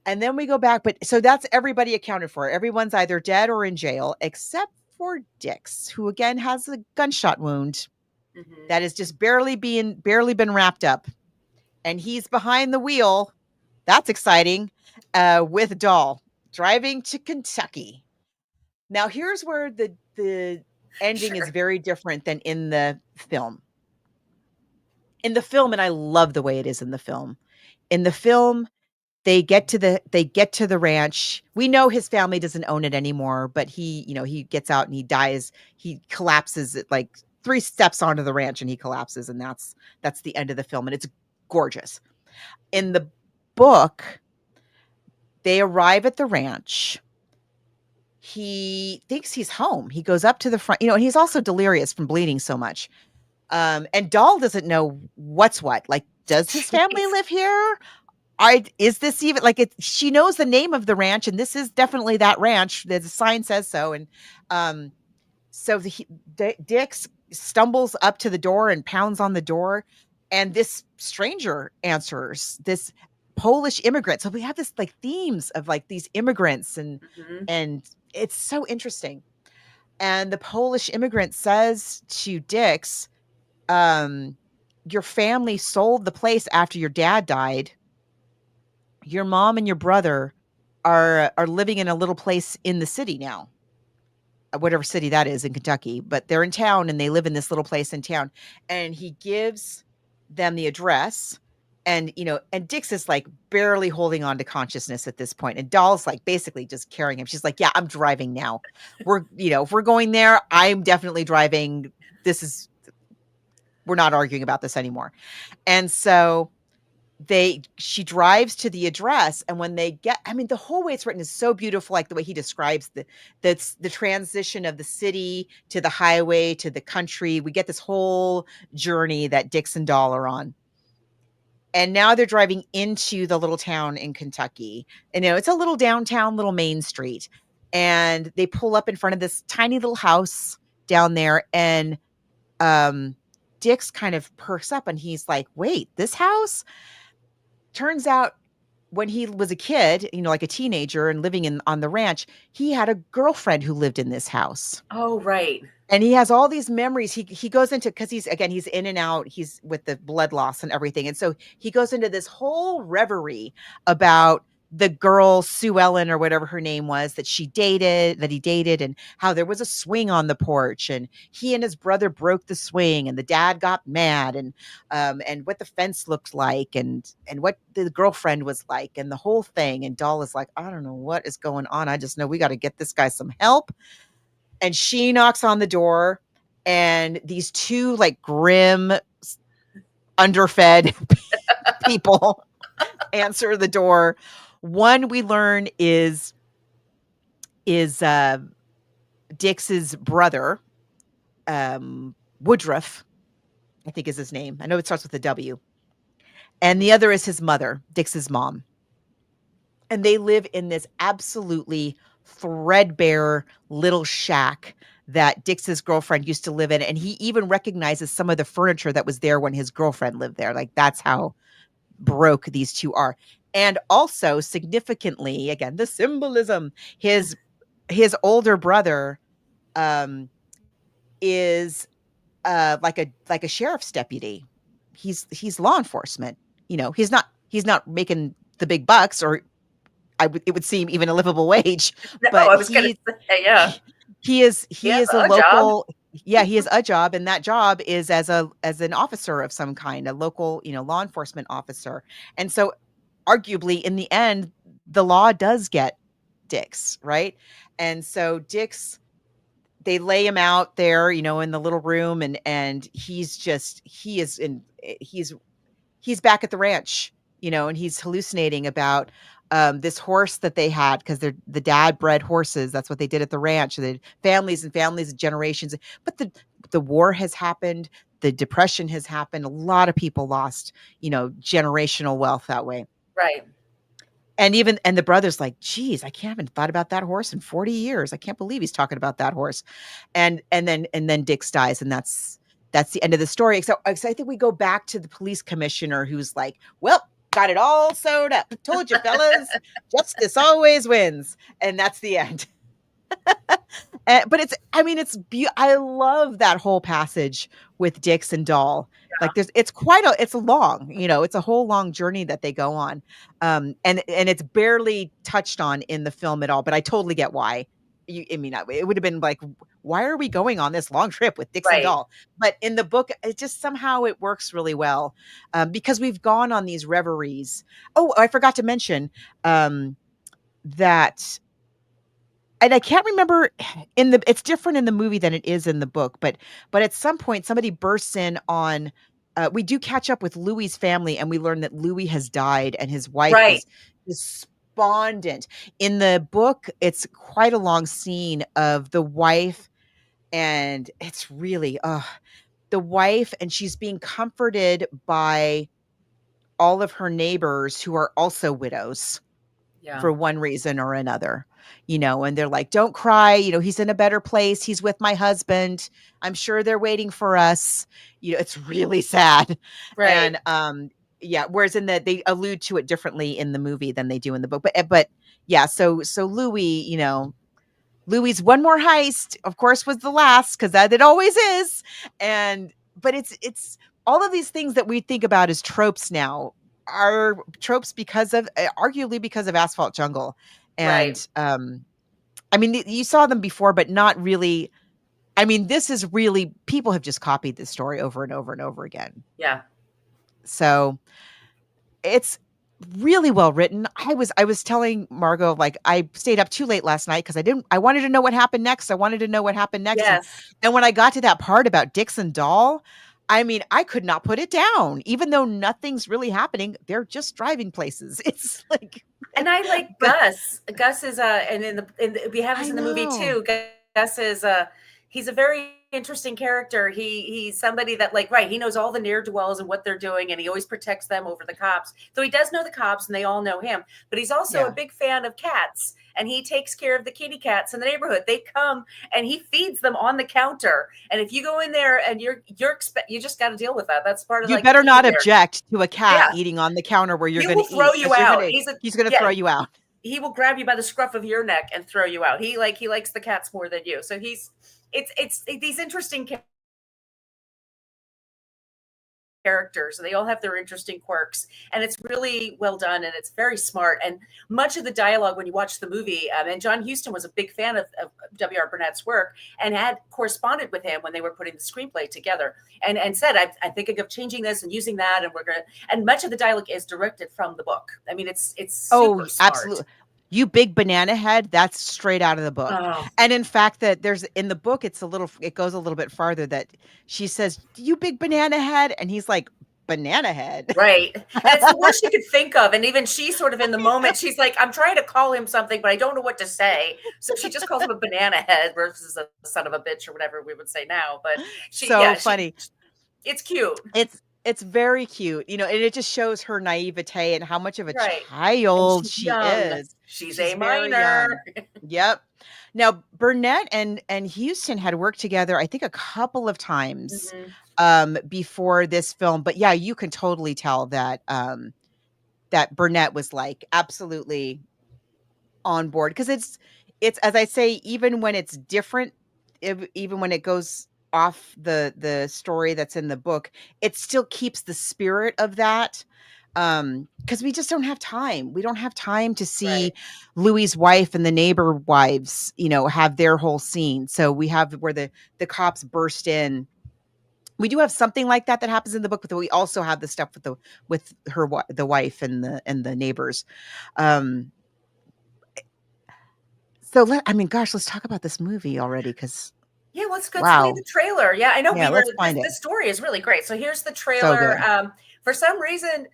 And then we go back. But so that's everybody accounted for. Everyone's either dead or in jail, except for Dix, who again has a gunshot wound Mhm. that has just barely been wrapped up. And he's behind the wheel. That's exciting. With Doll driving to Kentucky. Now, here's where the ending is very different than in the film. In the film, and I love the way it is in the film. In the film, they get to the ranch. We know his family doesn't own it anymore, but he gets out and he dies. He collapses at like 3 steps onto the ranch and he collapses, and that's the end of the film, and it's gorgeous. In the book, they arrive at the ranch. He thinks he's home. He goes up to the front, and he's also delirious from bleeding so much. And Doll doesn't know what's what. Like, does his family live here? Is this even like it? She knows the name of the ranch, and this is definitely that ranch. The sign says so. And so Dix stumbles up to the door and pounds on the door, and this stranger answers. This Polish immigrant. So we have this like themes of like these immigrants, and Mhm. it's so interesting. And the Polish immigrant says to Dix, your family sold the place after your dad died. Your mom and your brother are living in a little place in the city now, whatever city that is in Kentucky, but they're in town and they live in this little place in town. And he gives them the address. And and Dix is like barely holding on to consciousness at this point, and Doll's like basically just carrying him. She's like, yeah, I'm driving now. If we're going there, I'm definitely driving. We're not arguing about this anymore. And so she drives to the address, and when they get, I mean, the whole way it's written is so beautiful, like the way he describes the transition of the city to the highway to the country. We get this whole journey that Dix and Doll are on. And now they're driving into the little town in Kentucky. And it's a little downtown, little main street. And they pull up in front of this tiny little house down there, and Dix kind of perks up and he's like, "Wait, this house?" Turns out when he was a kid, like a teenager and living on the ranch, he had a girlfriend who lived in this house. Oh, right. And he has all these memories. He goes into, because he's in and out, he's with the blood loss and everything. And so he goes into this whole reverie about the girl, Sue Ellen or whatever her name was, that he dated, and how there was a swing on the porch, and he and his brother broke the swing, and the dad got mad, and what the fence looked like, and what the girlfriend was like, and the whole thing. And Doll is like, "I don't know what is going on. I just know we got to get this guy some help." And she knocks on the door, and these two like grim, underfed people answer the door. One we learn is Dix's brother, Woodruff, I think is his name. I know it starts with a W. And the other is his mother, Dix's mom. And they live in this absolutely threadbare little shack that Dix's girlfriend used to live in. And he even recognizes some of the furniture that was there when his girlfriend lived there. Like, that's how broke these two are. And also, significantly, again, the symbolism, his older brother is like a sheriff's deputy. He's law enforcement. He's not making the big bucks, or it would seem even a livable wage. No, But I was going to say, yeah. He is a local. Job. Yeah, he has a job, and that job is as an officer of some kind, a local, law enforcement officer. And so arguably in the end, the law does get Dix, right? And so Dix, they lay him out there, in the little room, and he's back at the ranch, and he's hallucinating about this horse that they had, because the dad bred horses. That's what they did at the ranch. The families and families of generations. But the war has happened. The depression has happened. A lot of people lost, generational wealth that way. Right. And the brother's like, "Geez, I haven't thought about that horse in 40 years. I can't believe he's talking about that horse." And then Dix dies, and that's the end of the story. So I think we go back to the police commissioner, who's like, "Well, got it all sewed up. Told you, fellas, justice always wins." And that's the end. But it's I love that whole passage with Dix and Doll. Yeah. Like, it's long, it's a whole long journey that they go on. And it's barely touched on in the film at all, but I totally get why. It would have been like, why are we going on this long trip with Dix and Doll? But in the book, it just somehow it works really well, because we've gone on these reveries. Oh, I forgot to mention that. And I can't remember it's different in the movie than it is in the book, but at some point somebody bursts in on, we do catch up with Louis's family, and we learn that Louis has died and his wife is despondent. In the book, it's quite a long scene of the wife, and it's really, the wife, and she's being comforted by all of her neighbors who are also widows. Yeah. For one reason or another, and they're like, "Don't cry, he's in a better place. He's with my husband. I'm sure they're waiting for us." It's really sad. Right. And yeah, whereas they allude to it differently in the movie than they do in the book. But yeah, so Louis, Louis's one more heist, of course, was the last, because that it always is. But it's all of these things that we think about as tropes now are tropes arguably because of Asphalt Jungle. And you saw them before, but not really. This is really, people have just copied this story over and over and over again. Yeah. So it's really well written. I was telling Margot, like, I stayed up too late last night because I wanted to know what happened next. Yes. And when I got to that part about Dix and Doll, I mean, I could not put it down. Even though nothing's really happening, they're just driving places. It's like And I like but Gus. Gus is and we have this I in the movie know. too. Gus is he's a very interesting character. He's somebody that like right, he knows all the ne'er do wells and what they're doing, and he always protects them over the cops. So he does know the cops, and they all know him. But he's also a Yeah. big fan of cats, and he takes care of the kitty cats in the neighborhood. They come and he feeds them on the counter. And if you go in there and you just got to deal with that. That's part of You like better being not there. object to a cat Yeah, eating on the counter where you're he gonna will throw eat, you because you're out. gonna he's gonna throw Yeah, you out. he will grab you by the scruff of your neck and throw you out. He likes the cats more than you. So it's these interesting characters, and they all have their interesting quirks, and it's really well done, and it's very smart. And much of the dialogue when you watch the movie, and John Huston was a big fan of W.R. Burnett's work and had corresponded with him when they were putting the screenplay together, and said, I'm thinking of changing this and using that, and we're gonna. And much of the dialogue is directed from the book. I mean, it's Oh, super smart. absolutely. You Big Banana Head, that's straight out of the book. Oh, And in fact, that there's in the book, it goes a little bit farther, that she says, "You Big Banana Head," and he's like, "Banana Head." right. And it's the worst you could think of. And even she sort of in the moment, she's like, I'm trying to call him something, but I don't know what to say. So she just calls him a banana head versus a son of a bitch or whatever we would say now. But So funny. it's cute. It's very cute, and it just shows her naivete and how much of a Right. And child she's she young. is. She's She's a very minor. young. Yep. Now, Burnett and Houston had worked together, I think, a couple of times Mhm. before this film. But yeah, you can totally tell that Burnett was like absolutely on board, because it's as I say, even when it's different, even when it goes off the story that's in the book, it still keeps the spirit of that, because we just don't have time. We don't have time to see Right. Louis's wife and the neighbor wives, have their whole scene. So we have where the cops burst in. We do have something like that happens in the book, but we also have the stuff with the wife and the neighbors. um I mean, gosh, let's talk about this movie already, because Yeah, let's play wow. the trailer. Yeah, I know Yeah, let's find it. this story is really great. So here's the So trailer. good. For some reason,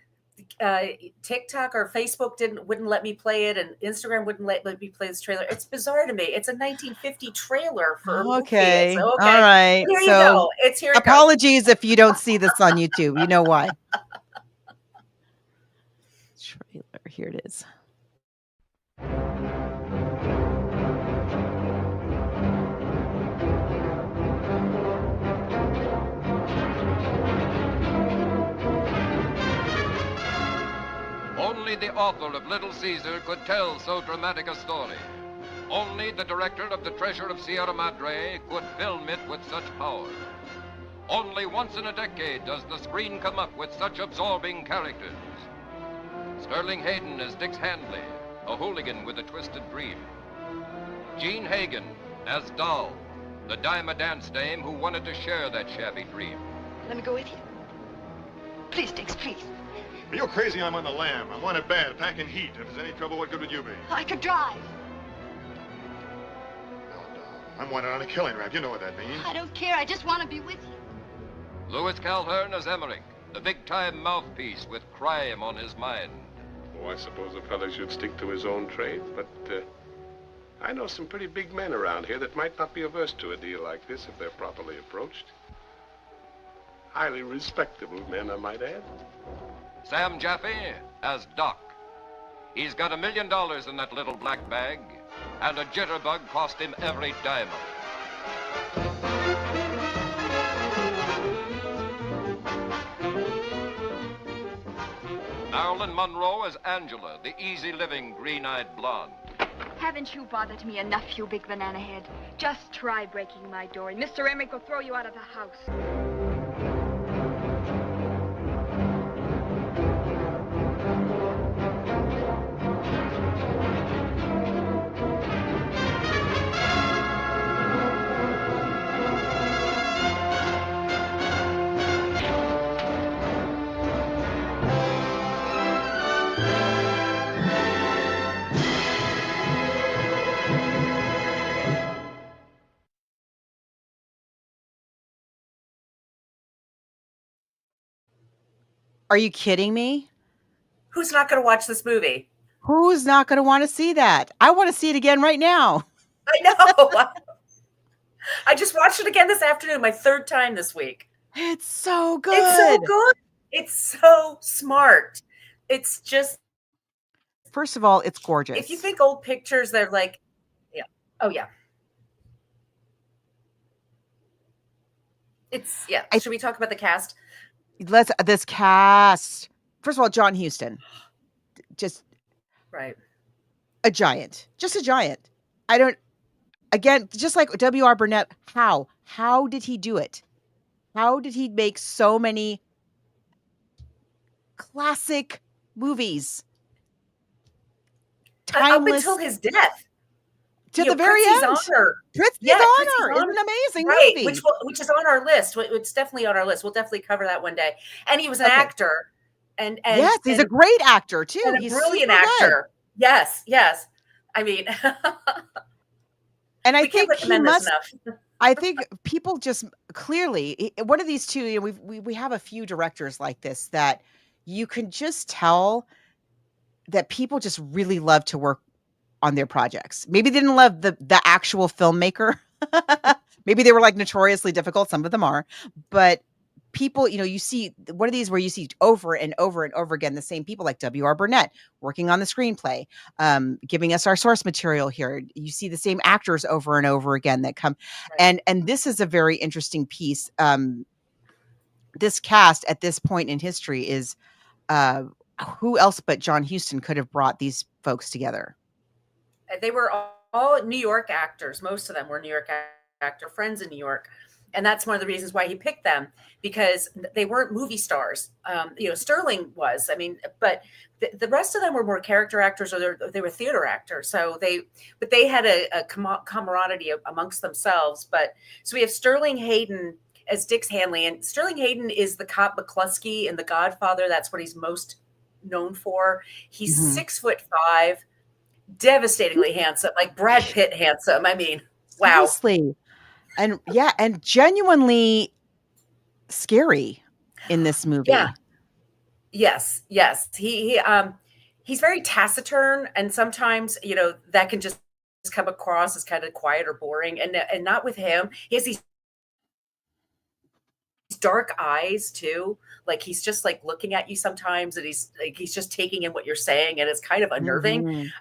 uh, TikTok or Facebook wouldn't let me play it, and Instagram wouldn't let me play this trailer. It's bizarre to me. It's a 1950 trailer for a movie. Okay. So All okay, right. here you So go. Here it goes. apologies if you don't see this on YouTube. You know why. Trailer. Here it is. Only the author of Little Caesar could tell so dramatic a story. Only the director of The Treasure of Sierra Madre could film it with such power. Only once in a decade does the screen come up with such absorbing characters. Sterling Hayden as Dix Handley, a hooligan with a twisted dream. Jean Hagen as Doll, the dime-a-dance dame who wanted to share that shabby dream. Let me go with you. Please, Dix, please. You're crazy, I'm on the lam. I want it bad, packing heat. If there's any trouble, what good would you be? I could drive. No, no. I'm wanted on a killing rap. You know what that means. I don't care. I just want to be with you. Louis Calhern as Emmerich, the big-time mouthpiece with crime on his mind. Oh, I suppose a fellow should stick to his own trade, but I know some pretty big men around here that might not be averse to a deal like this if they're properly approached. Highly respectable men, I might add. Sam Jaffe as Doc. He's got $1 million in that little black bag, and a jitterbug cost him every dime of it. Marilyn Monroe as Angela, the easy-living, green-eyed blonde. Haven't you bothered me enough, you big banana head? Just try breaking my door, and Mr. Emmerich will throw you out of the house. Are you kidding me? Who's not going to watch this movie? Who's not going to want to see that? I want to see it again right now. I know. I just watched it again this afternoon, my third time this week. It's so good. It's so good. It's so smart. It's just. First of all, it's gorgeous. If you think old pictures, they're like, yeah. Oh, yeah. It's, yeah. Should we talk about the cast? This cast. First of all, John Huston. Just. Right. A giant. Just a giant. Again, just like W.R. Burnett, how did he do it? How did he make so many classic movies? Timeless. Up until his death. To the very end. Honor. Pritzi's Honor is an amazing movie. Which is on our list. It's definitely on our list. We'll definitely cover that one day. And he was an actor. And yes, he's a great actor too. And he's a brilliant actor. Yes. I mean, and I think he must. I think people just clearly, one of these two, we have a few directors like this that you can just tell that people just really love to work on their projects. Maybe they didn't love the actual filmmaker. Maybe they were like notoriously difficult. Some of them are, but people, you see one of these where you see over and over and over again the same people, like W.R. Burnett working on the screenplay, giving us our source material here. You see the same actors over and over again that come, right. and this is a very interesting piece. This cast at this point in history is who else but John Huston could have brought these folks together? They were all New York actors. Most of them were New York actor friends in New York. And that's one of the reasons why he picked them, because they weren't movie stars. Sterling was, but the rest of them were more character actors, or they were theater actors. So they had a camaraderie amongst themselves. So we have Sterling Hayden as Dix Hanley, and Sterling Hayden is the cop McCluskey in The Godfather. That's what he's most known for. He's 6'5", devastatingly handsome, like Brad Pitt handsome. Wow. Seriously. And genuinely scary in this movie. Yeah. Yes. He's very taciturn, and sometimes that can just come across as kind of quiet or boring. And not with him. He has these dark eyes too. Like he's just like looking at you sometimes, and he's just taking in what you're saying, and it's kind of unnerving.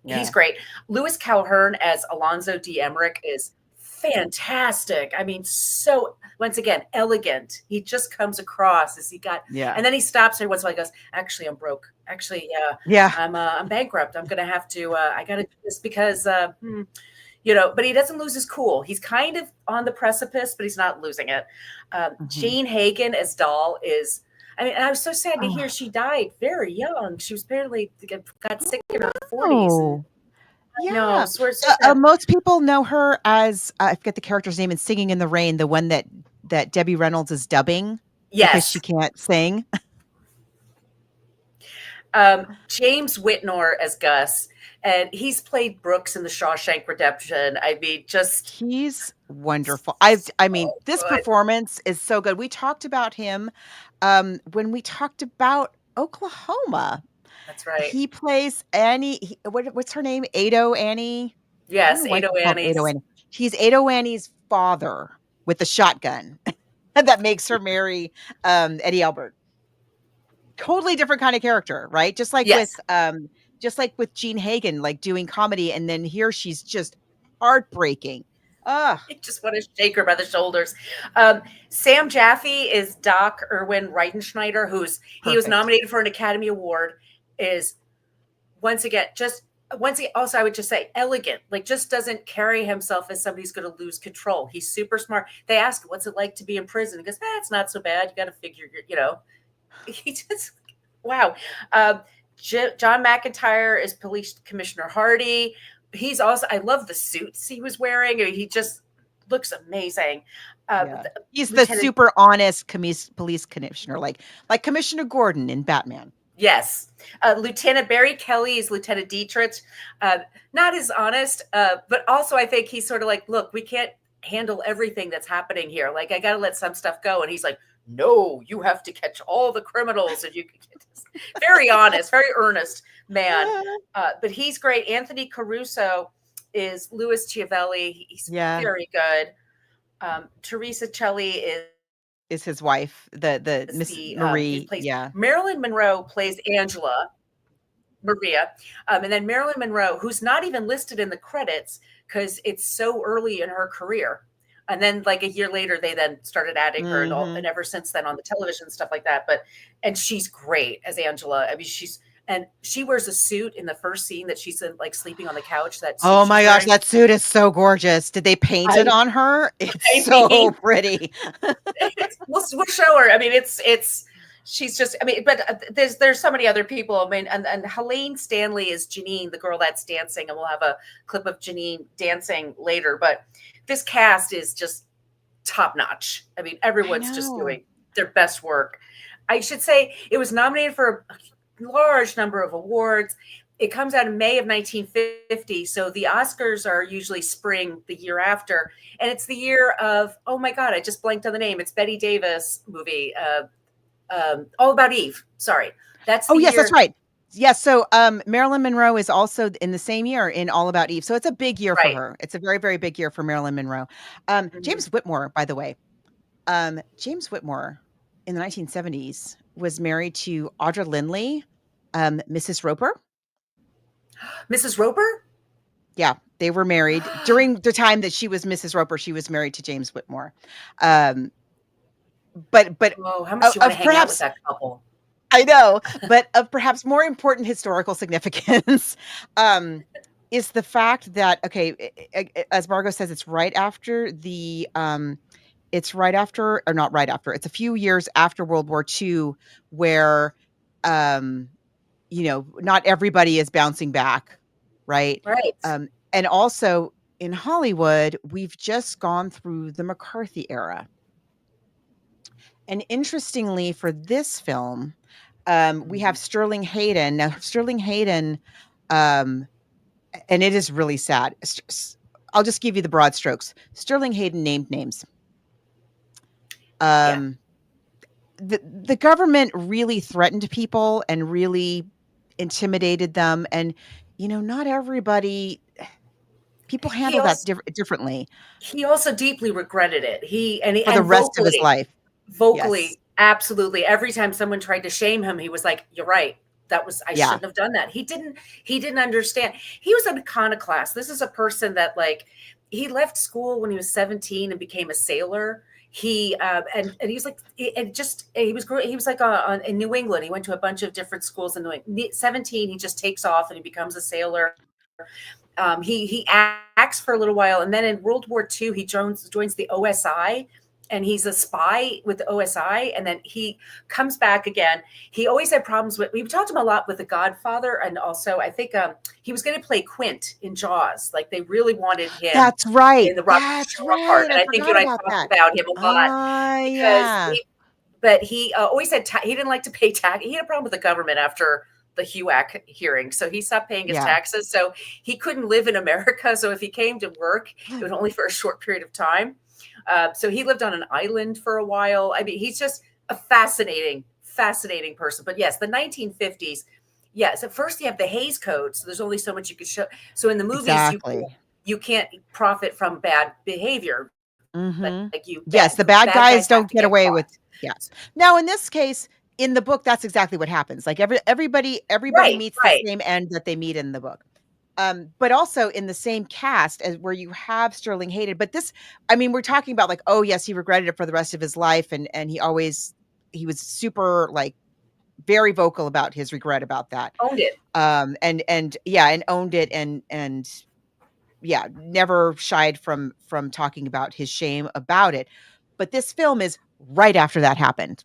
He's great. Lewis Calhern as Alonzo D. Emmerich is fantastic. So once again, elegant. He just comes across as and then he stops every once in a while. He goes, "Actually, I'm broke. Actually, I'm bankrupt. I'm gonna have to. I gotta do this because, But he doesn't lose his cool. He's kind of on the precipice, but he's not losing it. Jane Hagen as Doll is. I was so sad to hear she died very young. She was apparently got sick in her 40s. Yeah. Most people know her as I forget the character's name in Singing in the Rain, the one that Debbie Reynolds is dubbing because she can't sing. James Whitmore as Gus, and he's played Brooks in The Shawshank Redemption. He's wonderful. This performance is so good. We talked about him when we talked about Oklahoma. That's right. He plays Annie. What's her name? Ado Annie? Yes, Ado Annie. He's Ado Annie's father with the shotgun that makes her marry Eddie Albert. Totally different kind of character, right? Just like with Jean Hagen, like doing comedy, and then here she's just heartbreaking. I just want to shake her by the shoulders. Sam Jaffe is Doc Erwin Reitenschneider, he was nominated for an Academy Award. Is once again, also I would just say elegant, like just doesn't carry himself as somebody who's going to lose control. He's super smart. They ask, what's it like to be in prison? He goes, it's not so bad. You got to figure, he just, wow. John McIntyre is Police Commissioner Hardy. He's also, I love the suits he was wearing. He just looks amazing. He's the super honest police commissioner, like Commissioner Gordon in Batman. Yes. Lieutenant Barry Kelly is Lieutenant Dietrich. Not as honest, but also I think he's sort of like, look, we can't handle everything that's happening here. Like, I got to let some stuff go. And he's like, no, you have to catch all the criminals. And you can get this. Very honest, very earnest man. But he's great. Anthony Caruso is Louis Chiavelli. He's very good. Teresa Celli is his wife, the Miss Marie. Marilyn Monroe plays Angela. Maria. And then Marilyn Monroe, who's not even listed in the credits because it's so early in her career. And then like a year later, they then started adding her and ever since then on the television, stuff like that. And she's great as Angela. I mean, she wears a suit in the first scene that she's like sleeping on the couch. Oh my gosh, that suit is so gorgeous. Did they paint it on her? It's so pretty. We'll show her. I mean, she's just, I mean, but there's so many other people. I mean, and Helene Stanley is Janine, the girl that's dancing, and we'll have a clip of Janine dancing later. But this cast is just top notch. I mean, everyone's just doing their best work. I should say it was nominated for a large number of awards. It comes out in May of 1950. So the Oscars are usually spring the year after. And it's the year of, oh my God, I just blanked on the name. It's Betty Davis movie, All About Eve. Sorry. That's the year. Yes, that's right. Yes. So Marilyn Monroe is also in the same year in All About Eve. So it's a big year for her. It's a very, very big year for Marilyn Monroe. James Whitmore, by the way, James Whitmore in the 1970s was married to Audra Lindley, Mrs. Roper. Mrs. Roper? Yeah, they were married during the time that she was Mrs. Roper. She was married to James Whitmore. But how much do you want to hang out with that couple? I know, but of perhaps more important historical significance is the fact that, as Margot says, it's right after it's a few years after World War II where, not everybody is bouncing back, right? Right. And also in Hollywood, we've just gone through the McCarthy era. And interestingly, for this film, we have Sterling Hayden. Now, Sterling Hayden, and it is really sad. I'll just give you the broad strokes. Sterling Hayden named names. The government really threatened people and really intimidated them. And, not everybody, people handle that differently. He also deeply regretted it. For the rest of his life. Vocally, yes. Absolutely. Every time someone tried to shame him, he was like, "You're right. I shouldn't have done that." He didn't understand. He was an iconoclast. This is a person that he left school when he was 17 and became a sailor. He and he was like, he was like in New England. He went to a bunch of different schools in New England. 17, he just takes off and he becomes a sailor. He acts for a little while, and then in World War II, he joins the OSI. And he's a spy with the OSI, and then he comes back again. He always had problems with. We've talked to him a lot with The Godfather, and also I think he was going to play Quint in Jaws. Like they really wanted him. That's right. In the Robert Shaw part, and I think you and I talked about him a lot. But he always had. He didn't like to pay tax. He had a problem with the government after the HUAC hearing, so he stopped paying his taxes. So he couldn't live in America. So if he came to work, it was only for a short period of time. So he lived on an island for a while. I mean, he's just a fascinating person. But yes, the 1950s. Yes, at first you have the Hays Code, so there's only so much you could show. So in the movies, you can't profit from bad behavior. Mm-hmm. The bad guys don't get away with. Yes. Now, in this case, in the book, that's exactly what happens. Like everybody meets the same end that they meet in the book. But also in the same cast as where you have Sterling Hayden. But this, I mean, we're talking about like, oh yes, he regretted it for the rest of his life. And he was super very vocal about his regret about that. Owned it. And owned it and never shied from talking about his shame about it. But this film is right after that happened.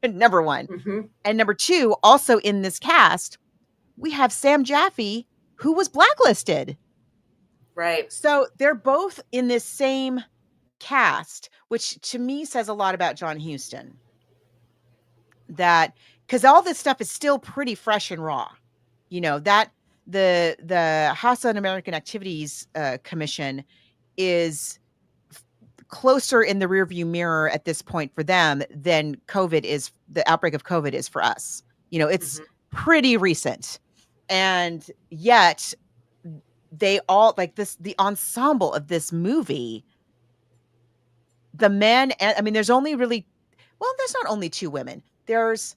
Number one. Mm-hmm. And number two, also in this cast, we have Sam Jaffe, who was blacklisted. Right. So they're both in this same cast, which to me says a lot about John Huston. That because all this stuff is still pretty fresh and raw. That the House Un-American Activities Commission is closer in the rearview mirror at this point for them than the outbreak of COVID is for us. You know, it's pretty recent. And yet they all like this, the ensemble of this movie, the men, and I mean, there's only really, well, there's not only two women. There's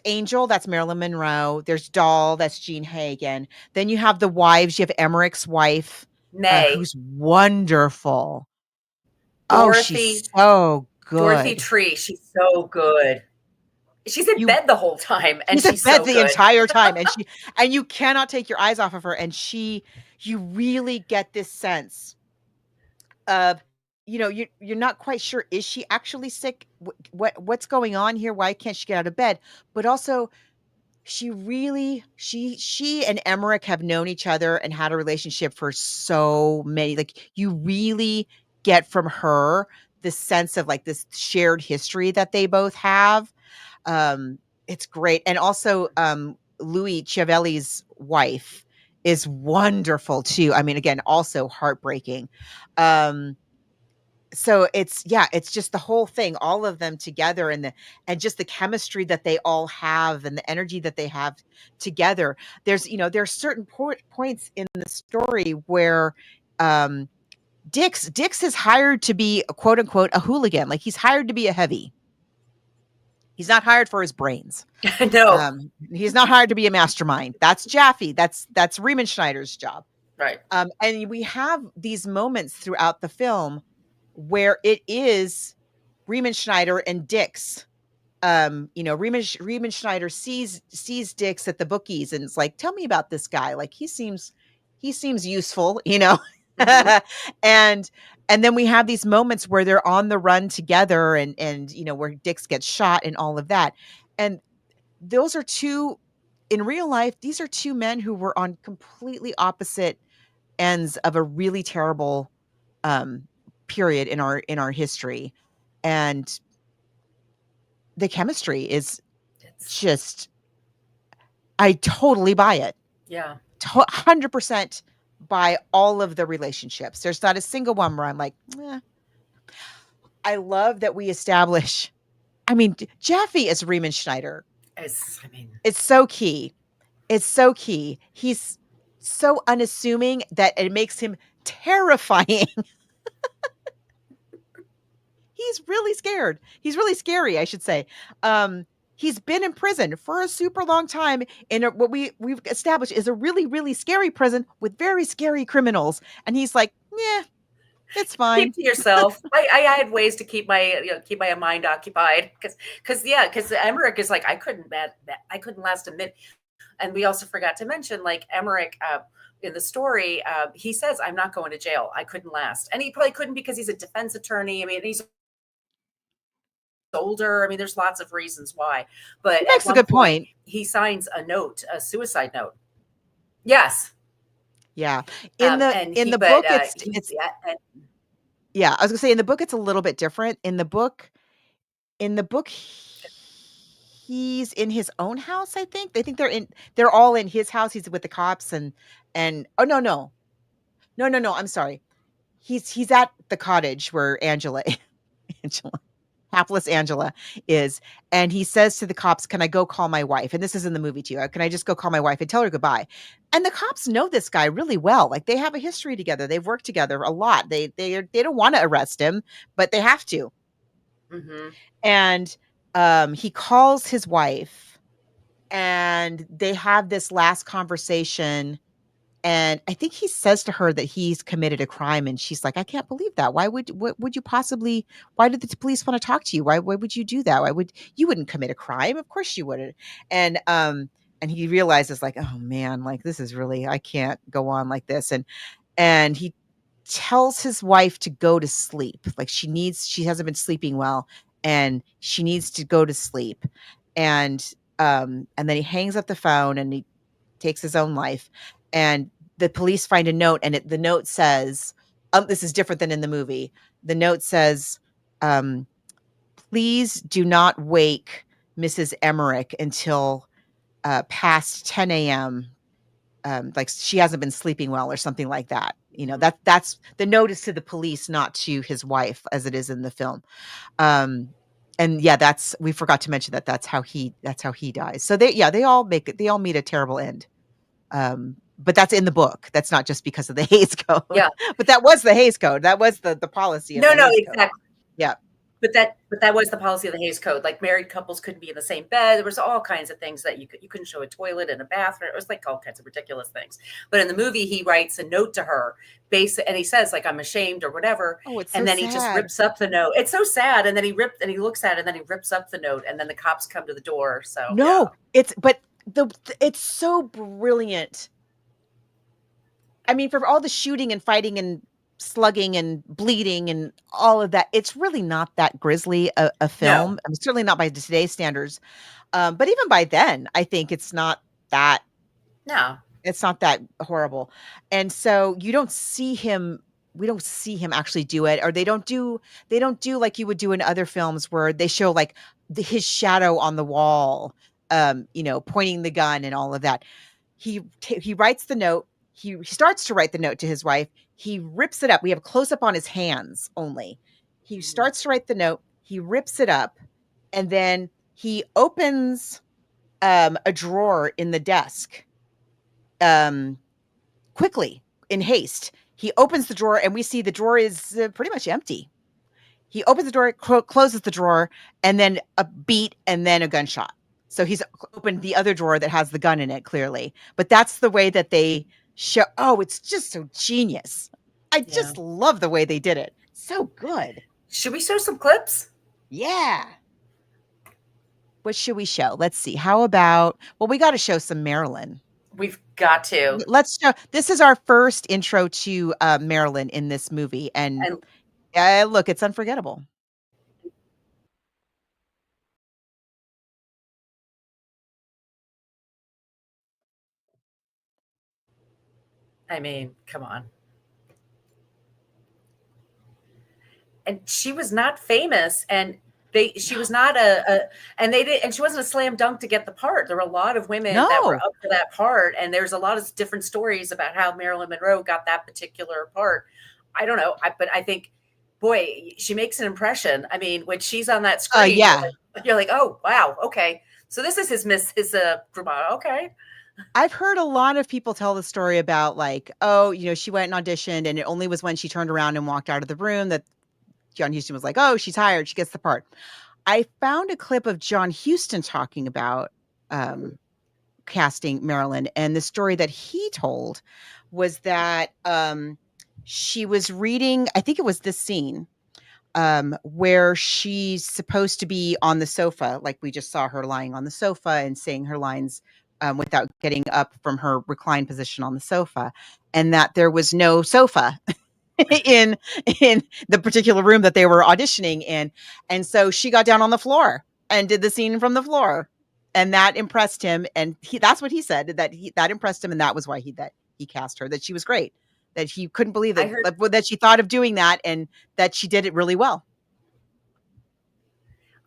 Angel, that's Marilyn Monroe. There's Doll, that's Jean Hagen. Then you have the wives. You have Emmerich's wife, who's wonderful. Oh, she's so good. Dorothy Tree, she's so good. She's in bed the whole time, and she's in bed so the good. entire time, and you cannot take your eyes off of her. And you really get this sense of, you know, you're not quite sure, is she actually sick? What's going on here? Why can't she get out of bed? But also, she and Emmerich have known each other and had a relationship for so many. Like, you really get from her the sense of like this shared history that they both have. It's great. And also, Louis Chiavelli's wife is wonderful too. I mean, again, also heartbreaking. So it's just the whole thing, all of them together, and just the chemistry that they all have and the energy that they have together. There's certain points in the story where, Dix is hired to be a quote unquote a hooligan. Like, he's hired to be a heavy. He's not hired for his brains. No. He's not hired to be a mastermind. That's Jaffe. That's Riemenschneider's job. Right. And we have these moments throughout the film where it is Riemenschneider and Dix. Riemenschneider sees Dix at the bookies, and it's like, tell me about this guy. Like, he seems useful, you know? And then we have these moments where they're on the run together, and you know, where Dix gets shot and all of that. And those are in real life, these are two men who were on completely opposite ends of a really terrible period in our history. And the chemistry is just, I totally buy it. Yeah. 100% buy all of the relationships. There's not a single one where I'm like, I love that we establish, I mean, Jaffe as Riemenschneider. It's so key. It's so key. He's so unassuming that it makes him terrifying. He's really scared. He's really scary, I should say. He's been in prison for a super long time in what we've established is a really, really scary prison with very scary criminals. And he's like, yeah, it's fine. Keep to yourself. I had ways to keep my mind occupied because Emmerich is like, I couldn't last a minute. And we also forgot to mention, like, Emmerich in the story, he says, I'm not going to jail. I couldn't last. And he probably couldn't because he's a defense attorney. I mean, he's older. I mean, there's lots of reasons why. But that's a good point. He signs a suicide note. Yes. Yeah. In the book, yeah, I was gonna say, in the book, it's a little bit different. In the book, he's in his own house, I think. They think they're all in his house. He's with the cops and oh no, I'm sorry. He's at the cottage where Angela hapless Angela is, and he says to the cops, can I go call my wife? And this is in the movie too. Can I just go call my wife and tell her goodbye? And the cops know this guy really well. Like, they have a history together. They've worked together a lot. They don't want to arrest him, but they have to. Mm-hmm. And he calls his wife, and they have this last conversation. And I think he says to her that he's committed a crime, and she's like, I can't believe that. Why did the police want to talk to you? Why would you do that? You wouldn't commit a crime? Of course you wouldn't. And he realizes, like, oh man, like, this is really, I can't go on like this. And he tells his wife to go to sleep. Like, she hasn't been sleeping well, and she needs to go to sleep. And then he hangs up the phone and he takes his own life. And the police find a note, and the note says, this is different than in the movie. The note says, please do not wake Mrs. Emmerich until past 10 a.m. Like, she hasn't been sleeping well or something like that. That's the notice to the police, not to his wife, as it is in the film. And yeah, we forgot to mention that's how he dies. So they all meet a terrible end. But that's in the book. That's not just because of the Hays Code. Yeah. But that was the Hays Code. That was the policy of the Hays Code. Exactly. Yeah. But that was the policy of the Hays Code. Like, married couples couldn't be in the same bed. There was all kinds of things that you couldn't show a toilet in a bathroom. It was like all kinds of ridiculous things. But in the movie, he writes a note to her, and he says, like, I'm ashamed or whatever. Oh, it's and so then sad. He just rips up the note. It's so sad. And then he looks at it, and then he rips up the note, and then the cops come to the door. So no, yeah. It's so brilliant. I mean, for all the shooting and fighting and slugging and bleeding and all of that, it's really not that grisly a film. No. I mean, certainly not by today's standards. But even by then, I think it's not that. No, it's not that horrible. And so we don't see him actually do it, or they don't do like you would do in other films where they show like his shadow on the wall, pointing the gun and all of that. He writes the note. He starts to write the note to his wife. He rips it up. We have a close up on his hands only. He starts to write the note. He rips it up, and then he opens a drawer in the desk quickly, in haste. He opens the drawer, and we see the drawer is pretty much empty. He opens the drawer, closes the drawer, and then a beat, and then a gunshot. So he's opened the other drawer that has the gun in it, clearly. But that's the way that they show. Oh, it's just so genius. I just love the way they did it. So good. Should we show some clips? Yeah. What should we show? Let's see. How about, we got to show some Marilyn. We've got to. Let's show. This is our first intro to Marilyn in this movie. And look, it's unforgettable. I mean, come on. And she was not famous, and she was not and she wasn't a slam dunk to get the part. There were a lot of women that were up for that part, and there's a lot of different stories about how Marilyn Monroe got that particular part. I don't know, but I think, boy, she makes an impression. I mean, when she's on that screen, you're like, oh wow, okay, so this is his Gramado. Okay. I've heard a lot of people tell the story about, like, she went and auditioned, and it only was when she turned around and walked out of the room that John Huston was like, oh, she's hired. She gets the part. I found a clip of John Huston talking about casting Marilyn. And the story that he told was that she was reading, I think it was this scene, where she's supposed to be on the sofa. Like, we just saw her lying on the sofa and saying her lines without getting up from her reclined position on the sofa, and that there was no sofa in the particular room that they were auditioning in. And so she got down on the floor and did the scene from the floor, and that impressed him. And that's what he said, that impressed him. And that was why he cast her, that she was great, that he couldn't believe that she thought of doing that, and that she did it really well.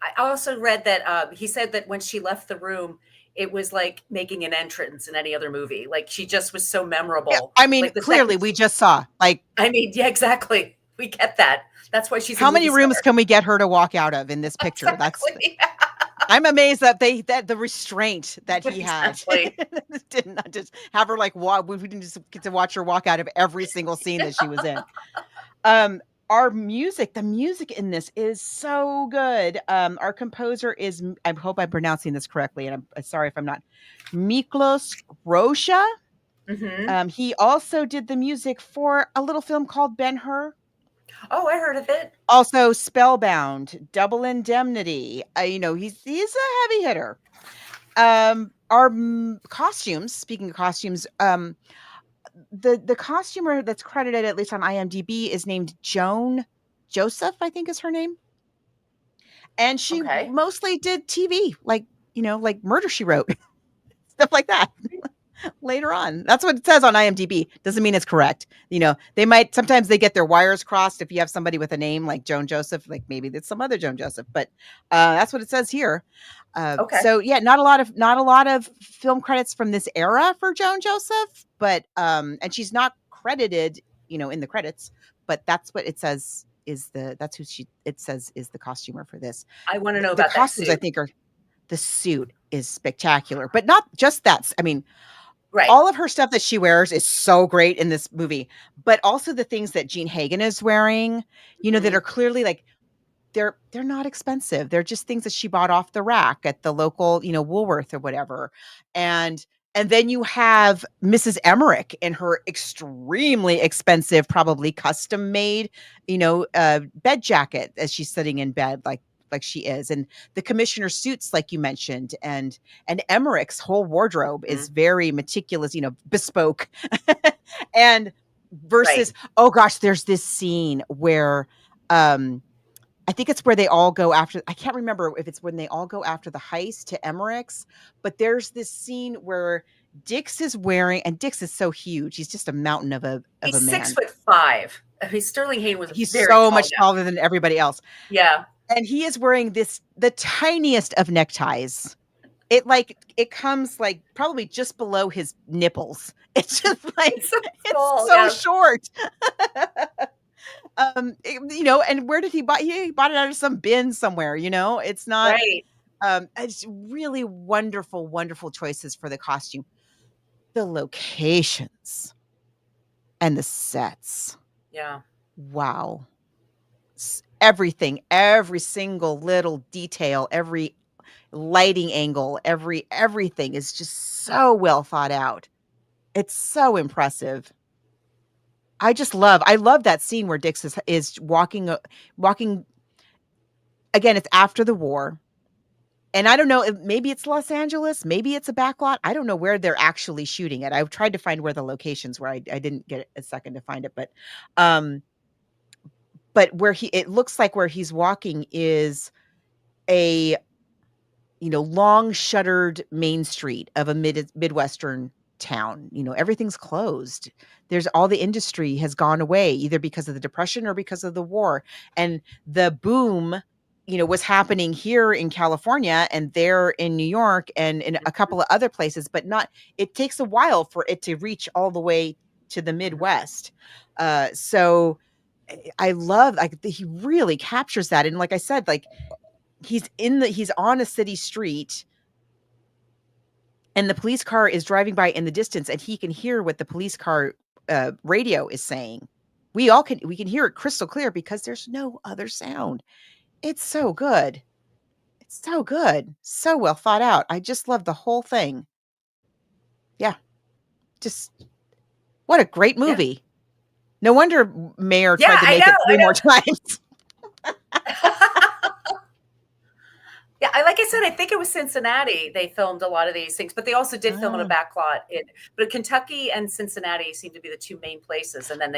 I also read that he said that when she left the room, it was like making an entrance in any other movie. Like, she just was so memorable. Yeah, I mean, like, clearly we just saw, like, I mean, yeah, exactly. We get that. That's why she's. How many rooms can we get her to walk out of in this picture? Exactly. I'm amazed that the restraint that he had did not just have her like walk. We didn't just get to watch her walk out of every single scene that she was in. Our music, the music in this is so good. Our composer is, I hope I'm pronouncing this correctly, and I'm sorry if I'm not, Miklos Rocha. Mm-hmm. He also did the music for a little film called Ben-Hur. Oh, I heard of it. Also Spellbound, Double Indemnity. He's a heavy hitter. Our costumes, speaking of costumes, the costumer that's credited, at least on IMDb, is named Joan Joseph, I think is her name. And she mostly did TV, like Murder, She Wrote, stuff like that. Later on, that's what it says on IMDb. Doesn't mean it's correct. Sometimes they get their wires crossed. If you have somebody with a name like Joan Joseph, like maybe it's some other Joan Joseph, but that's what it says here. So yeah, not a lot of film credits from this era for Joan Joseph, but and she's not credited in the credits, but that's what it says that's who it says is the costumer for this. I want to know The about that costumes, I suit. think, the suit is spectacular, but not just that. I mean, Right. all of her stuff that she wears is so great in this movie, but also the things that Jean Hagen is wearing, that are clearly like, they're not expensive. They're just things that she bought off the rack at the local, Woolworth or whatever. And then you have Mrs. Emmerich in her extremely expensive, probably custom made, bed jacket as she's sitting in bed, like she is. And the commissioner suits, like you mentioned, and Emmerich's whole wardrobe is very meticulous, bespoke. And versus, oh gosh, there's this scene where, I think it's where they all go after. I can't remember if it's when they all go after the heist to Emmerich's, but there's this scene where Dix is wearing, and Dix is so huge. He's just a mountain of a He's man. 6'5". I mean, Sterling Hayden was He's very so tall much guy. taller than everybody else. Yeah. And he is wearing the tiniest of neckties. It comes like probably just below his nipples. It's just like, It's so, short. And where did he buy? He bought it out of some bin somewhere. It's not right. It's really wonderful, wonderful choices for the costume, the locations, and the sets. Yeah. Wow. Everything, every single little detail, every lighting angle, everything is just so well thought out. It's so impressive. I love that scene where Dix is walking again. It's after the war. And I don't know, maybe it's Los Angeles, maybe it's a backlot. I don't know where they're actually shooting it. I've tried to find where the locations were. I didn't get a second to find it, but where it looks like where he's walking is a, long shuttered main street of a Midwestern town. Everything's closed. There's all the industry has gone away, either because of the Depression or because of the war. And the boom, was happening here in California and there in New York and in a couple of other places, but it takes a while for it to reach all the way to the Midwest. So I love, he really captures that. And like I said, like he's on a city street and the police car is driving by in the distance and he can hear what the police car radio is saying. We can hear it crystal clear because there's no other sound. It's so good. It's so good. So well thought out. I just love the whole thing. Yeah. Just what a great movie. Yeah. No wonder Mayer tried to make it 3 more times. Yeah, like I said, I think it was Cincinnati. They filmed a lot of these things, but they also did film in a backlot. But Kentucky and Cincinnati seem to be the two main places. And then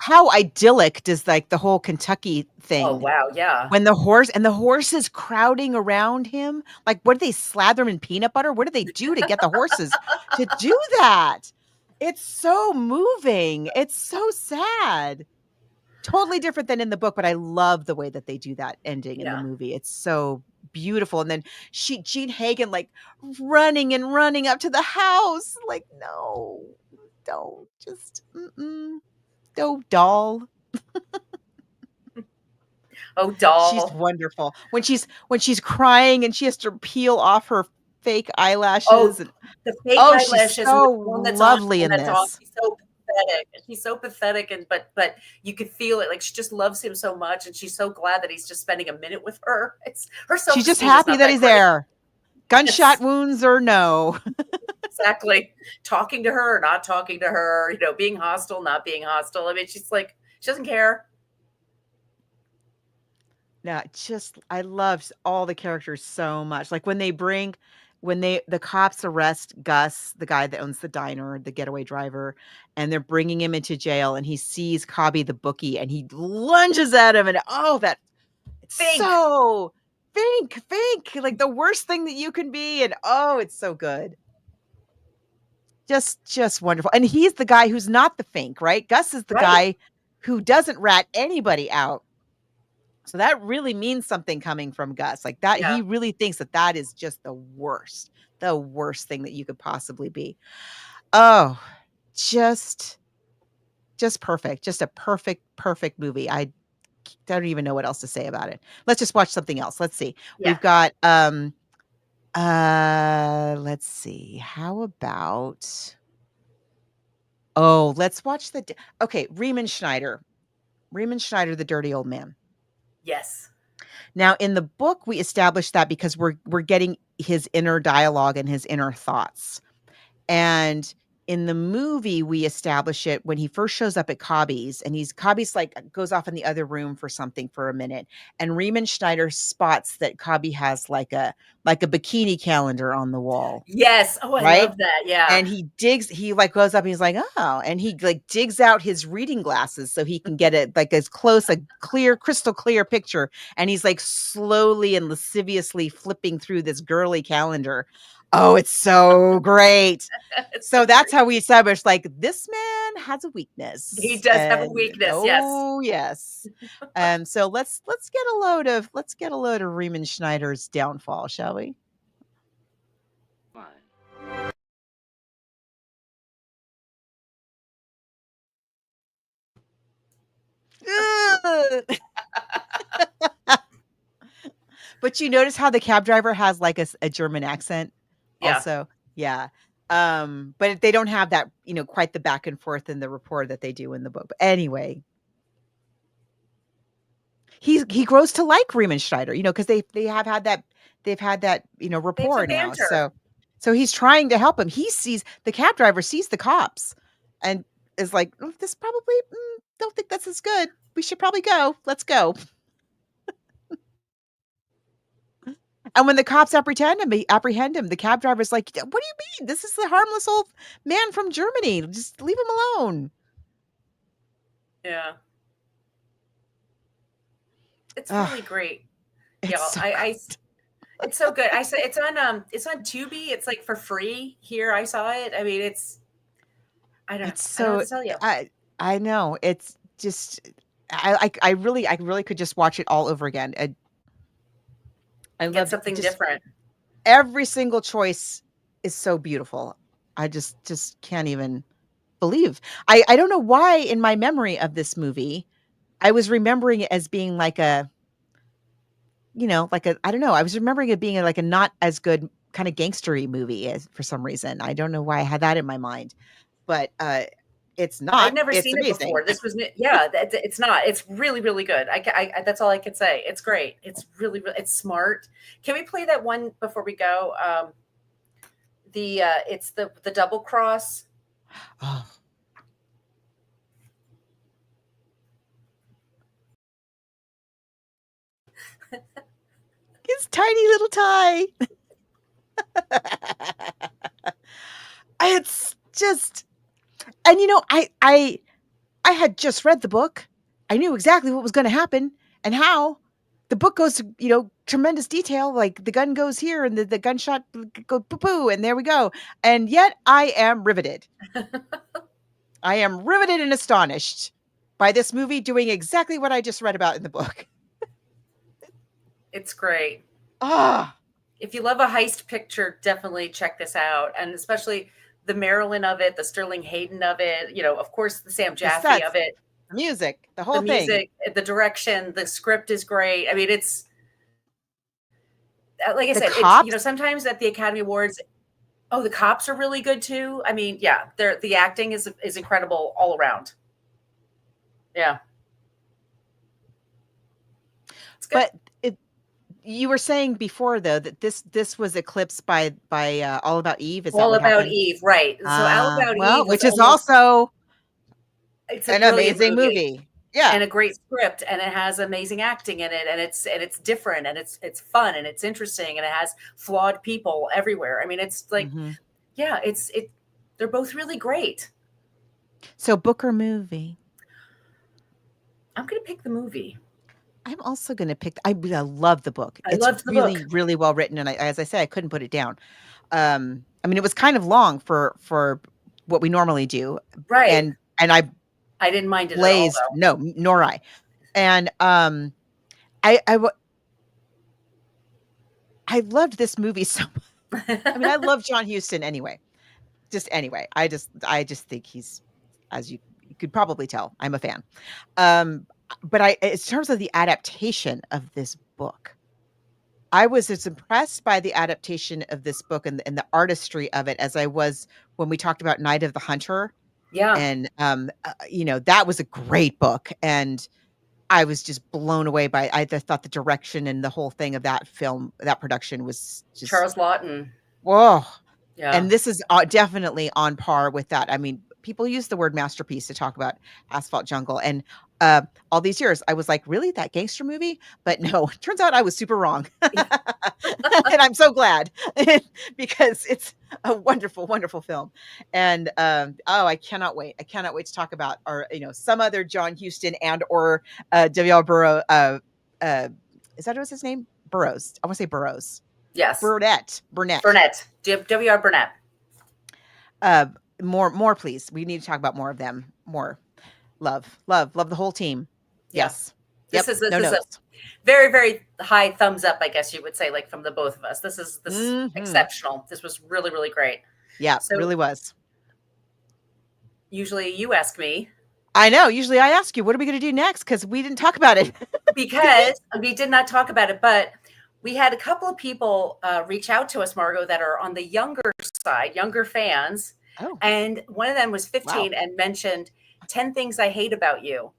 how idyllic does like the whole Kentucky thing? Oh wow, yeah. When the horses crowding around him, like what do they slather them in peanut butter? What do they do to get the horses to do that? It's so moving. It's so sad. Totally different than in the book, but I love the way that they do that ending in the movie. It's so beautiful. And then Jean Hagen like running up to the house. Like, no, don't just no, doll. Oh, doll. She's wonderful. When she's crying and she has to peel off her fake eyelashes. Oh, the fake eyelashes. She's so lovely in this. She's so pathetic. She's so pathetic, and but you could feel it. Like she just loves him so much, and she's so glad that he's just spending a minute with her. It's her. She's just happy that he's there. Gunshot wounds or no. Exactly. Talking to her or not talking to her. Being hostile, not being hostile. I mean, she's like she doesn't care. Yeah, I love all the characters so much. Like when the cops arrest Gus, the guy that owns the diner, the getaway driver, and they're bringing him into jail and he sees Cobby the bookie and he lunges at him and it's so Fink, like the worst thing that you can be. And it's so good. Just wonderful. And he's the guy who's not the Fink, right? Gus is the guy who doesn't rat anybody out. So that really means something coming from Gus. Like that, he really thinks that is just the worst thing that you could possibly be. Oh, just just perfect. Just a perfect movie. I don't even know what else to say about it. Let's just watch something else. Let's see. Yeah. We've got let's see. How about let's watch okay, Riemann Schneider. Riemann Schneider, The Dirty Old Man. Yes. Now, in the book, we established that because we're getting his inner dialogue and his inner thoughts. And in the movie, we establish it when he first shows up at Cobby's, and Cobby's like goes off in the other room for something for a minute, and Riemann Schneider spots that Cobby has like a bikini calendar on the wall. Yes. Oh, I Right? love that. Yeah. And he like goes up and he's like, oh, and he like digs out his reading glasses so he can get it like as close, a clear, crystal clear picture. And he's like slowly and lasciviously flipping through this girly calendar. Oh, it's so great. So that's how we established like this man has a weakness. He does have a weakness. Oh, yes. So let's get a load of Riemann Schneider's downfall, shall we? But you notice how the cab driver has like a German accent also? Yeah. But they don't have that, quite the back and forth in the rapport that they do in the book. But anyway, he grows to like Riemann Schneider, because they've had that rapport now. banter. So he's trying to help him. The cab driver sees the cops and is like, this probably don't think this is good. We should probably go. Let's go. And when the cops apprehend him, the cab driver's like, what do you mean? This is the harmless old man from Germany. Just leave him alone. Yeah. It's really great. It's it's so good. I said it's on Tubi. It's like for free here. I saw it. I mean, I don't know what to tell you. I know. It's just I really could just watch it all over again. I love something different. Every single choice is so beautiful. I just can't even believe. I don't know why in my memory of this movie, I was remembering it as being like I don't know. I was remembering it being like a not as good kind of gangstery movie for some reason. I don't know why I had that in my mind, but it's not. I've never seen amazing. it before. This was it's not. It's really, really good. I that's all I could say. It's great. It's really, it's smart. Can we play that one before we go? It's the double cross. Oh. His tiny little tie. It's just, and I had just read the book. I knew exactly what was going to happen and how. The book goes to, tremendous detail. Like the gun goes here and the gunshot go poo-poo and there we go. And yet I am riveted. I am riveted and astonished by this movie doing exactly what I just read about in the book. It's great. Ah. If you love a heist picture, definitely check this out. And especially the Marilyn of it, the Sterling Hayden of it, of course, the Sam Jaffe of it. The music, the whole thing. The music, the direction, the script is great. I mean, it's, like I said, it's, sometimes at the Academy Awards, the cops are really good too. I mean, yeah, the acting is incredible all around. Yeah. It's good. But you were saying before though that this was eclipsed by All About Eve. Is All About Eve, right? So All About Eve, which is also it's an amazing movie. Yeah, and a great script, and it has amazing acting in it, and it's different, and it's fun, and it's interesting, and it has flawed people everywhere. I mean, it's like, yeah, they're both really great. So book or movie? I'm gonna pick the movie. I'm also going to pick. I love the book. I loved the book. Really well written, and as I said, I couldn't put it down. I mean, it was kind of long for what we normally do, right? And I didn't mind it at all, though. No, nor I. And I loved this movie so much. I mean, I love John Huston anyway. I just think he's, as you You could probably tell I'm a fan. But in terms of the adaptation of this book, I was as impressed by the adaptation of this book and the artistry of it as I was when we talked about Night of the Hunter. Yeah. And, that was a great book. And I was just blown away by I thought the direction and the whole thing of that film, that production was just Charles Lawton. whoa. Yeah. And this is definitely on par with that. I mean, people use the word masterpiece to talk about Asphalt Jungle. And all these years, I was like, really, that gangster movie? But no, it turns out I was super wrong. And I'm so glad because it's a wonderful, wonderful film. And I cannot wait. I cannot wait to talk about some other John Huston and or W.L. Burroughs. Is that what's his name? Burroughs. I want to say Burroughs. Yes. Burnett. W.R. Burnett. More, please. We need to talk about more of them. More. Love the whole team. Yeah. Yes. This is a very, very high thumbs up, I guess you would say, like from the both of us. This is exceptional. This was really, really great. Yeah, so, really was. Usually you ask me. I know. Usually I ask you, what are we going to do next? Because we didn't talk about it. Because we did not talk about it, but we had a couple of people reach out to us, Margot, that are on the younger side, younger fans. Oh. And one of them was 15 and mentioned 10 Things I Hate About You.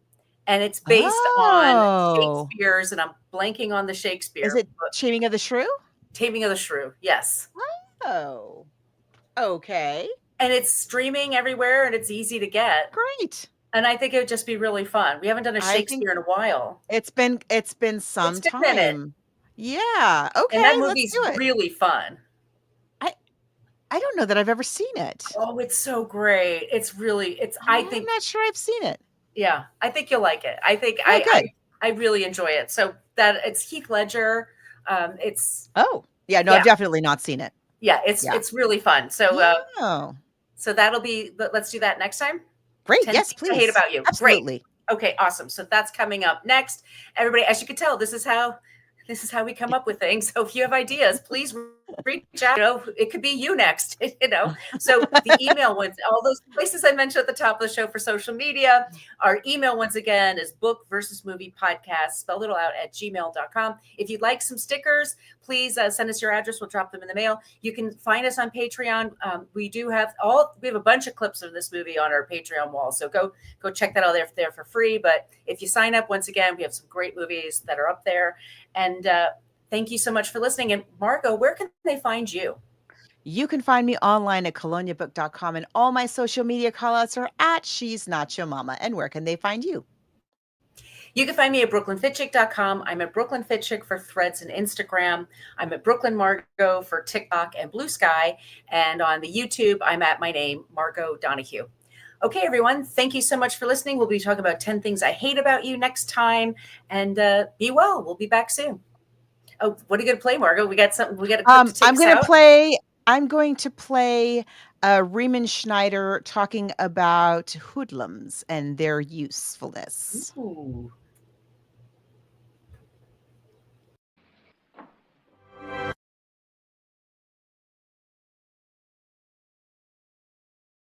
And it's based on Shakespeare's, and I'm blanking on the Shakespeare. Is it Taming of the Shrew? Taming of the Shrew, yes. Oh, okay. And it's streaming everywhere, and it's easy to get. Great. And I think it would just be really fun. We haven't done a Shakespeare in a while. It's been some time. Minute. Yeah. Okay. And that movie's really fun. I don't know that I've ever seen it. Oh, it's so great. It's really, I'm not sure I've seen it. Yeah, I think you'll like it. I think I really enjoy it. So that it's Heath Ledger. I've definitely not seen it. Yeah, it's really fun. So so that'll be. Let's do that next time. Great. Yes, please. I Hate About You. Absolutely. Great. Okay, awesome. So that's coming up next. Everybody, as you can tell, this is how we come up with things. So if you have ideas, please reach out. It could be you next. So the email ones, all those places I mentioned at the top of the show for social media. Our email once again is book versus movie podcast, spelled it all out, at gmail.com. If you'd like some stickers, please send us your address. We'll drop them in the mail. You can find us on Patreon. We have a bunch of clips of this movie on our Patreon wall. So go check that out there for free. But if you sign up, once again, we have some great movies that are up there. And thank you so much for listening. And Margot, where can they find you? You can find me online at coloniabook.com, and all my social media callouts are at She's Not Your Mama. And where can they find you? You can find me at brooklynfitchick.com. I'm at Brooklyn Fitchick for Threads and Instagram. I'm at Brooklyn Margot for TikTok and Blue Sky. And on the YouTube, I'm at my name, Margot Donahue. Okay, everyone, thank you so much for listening. We'll be talking about 10 Things I Hate About You next time. And be well. We'll be back soon. Oh, what are you going to play, Margot? We got something. We got a clip to take I'm going to play Riemann Schneider talking about hoodlums and their usefulness. Ooh.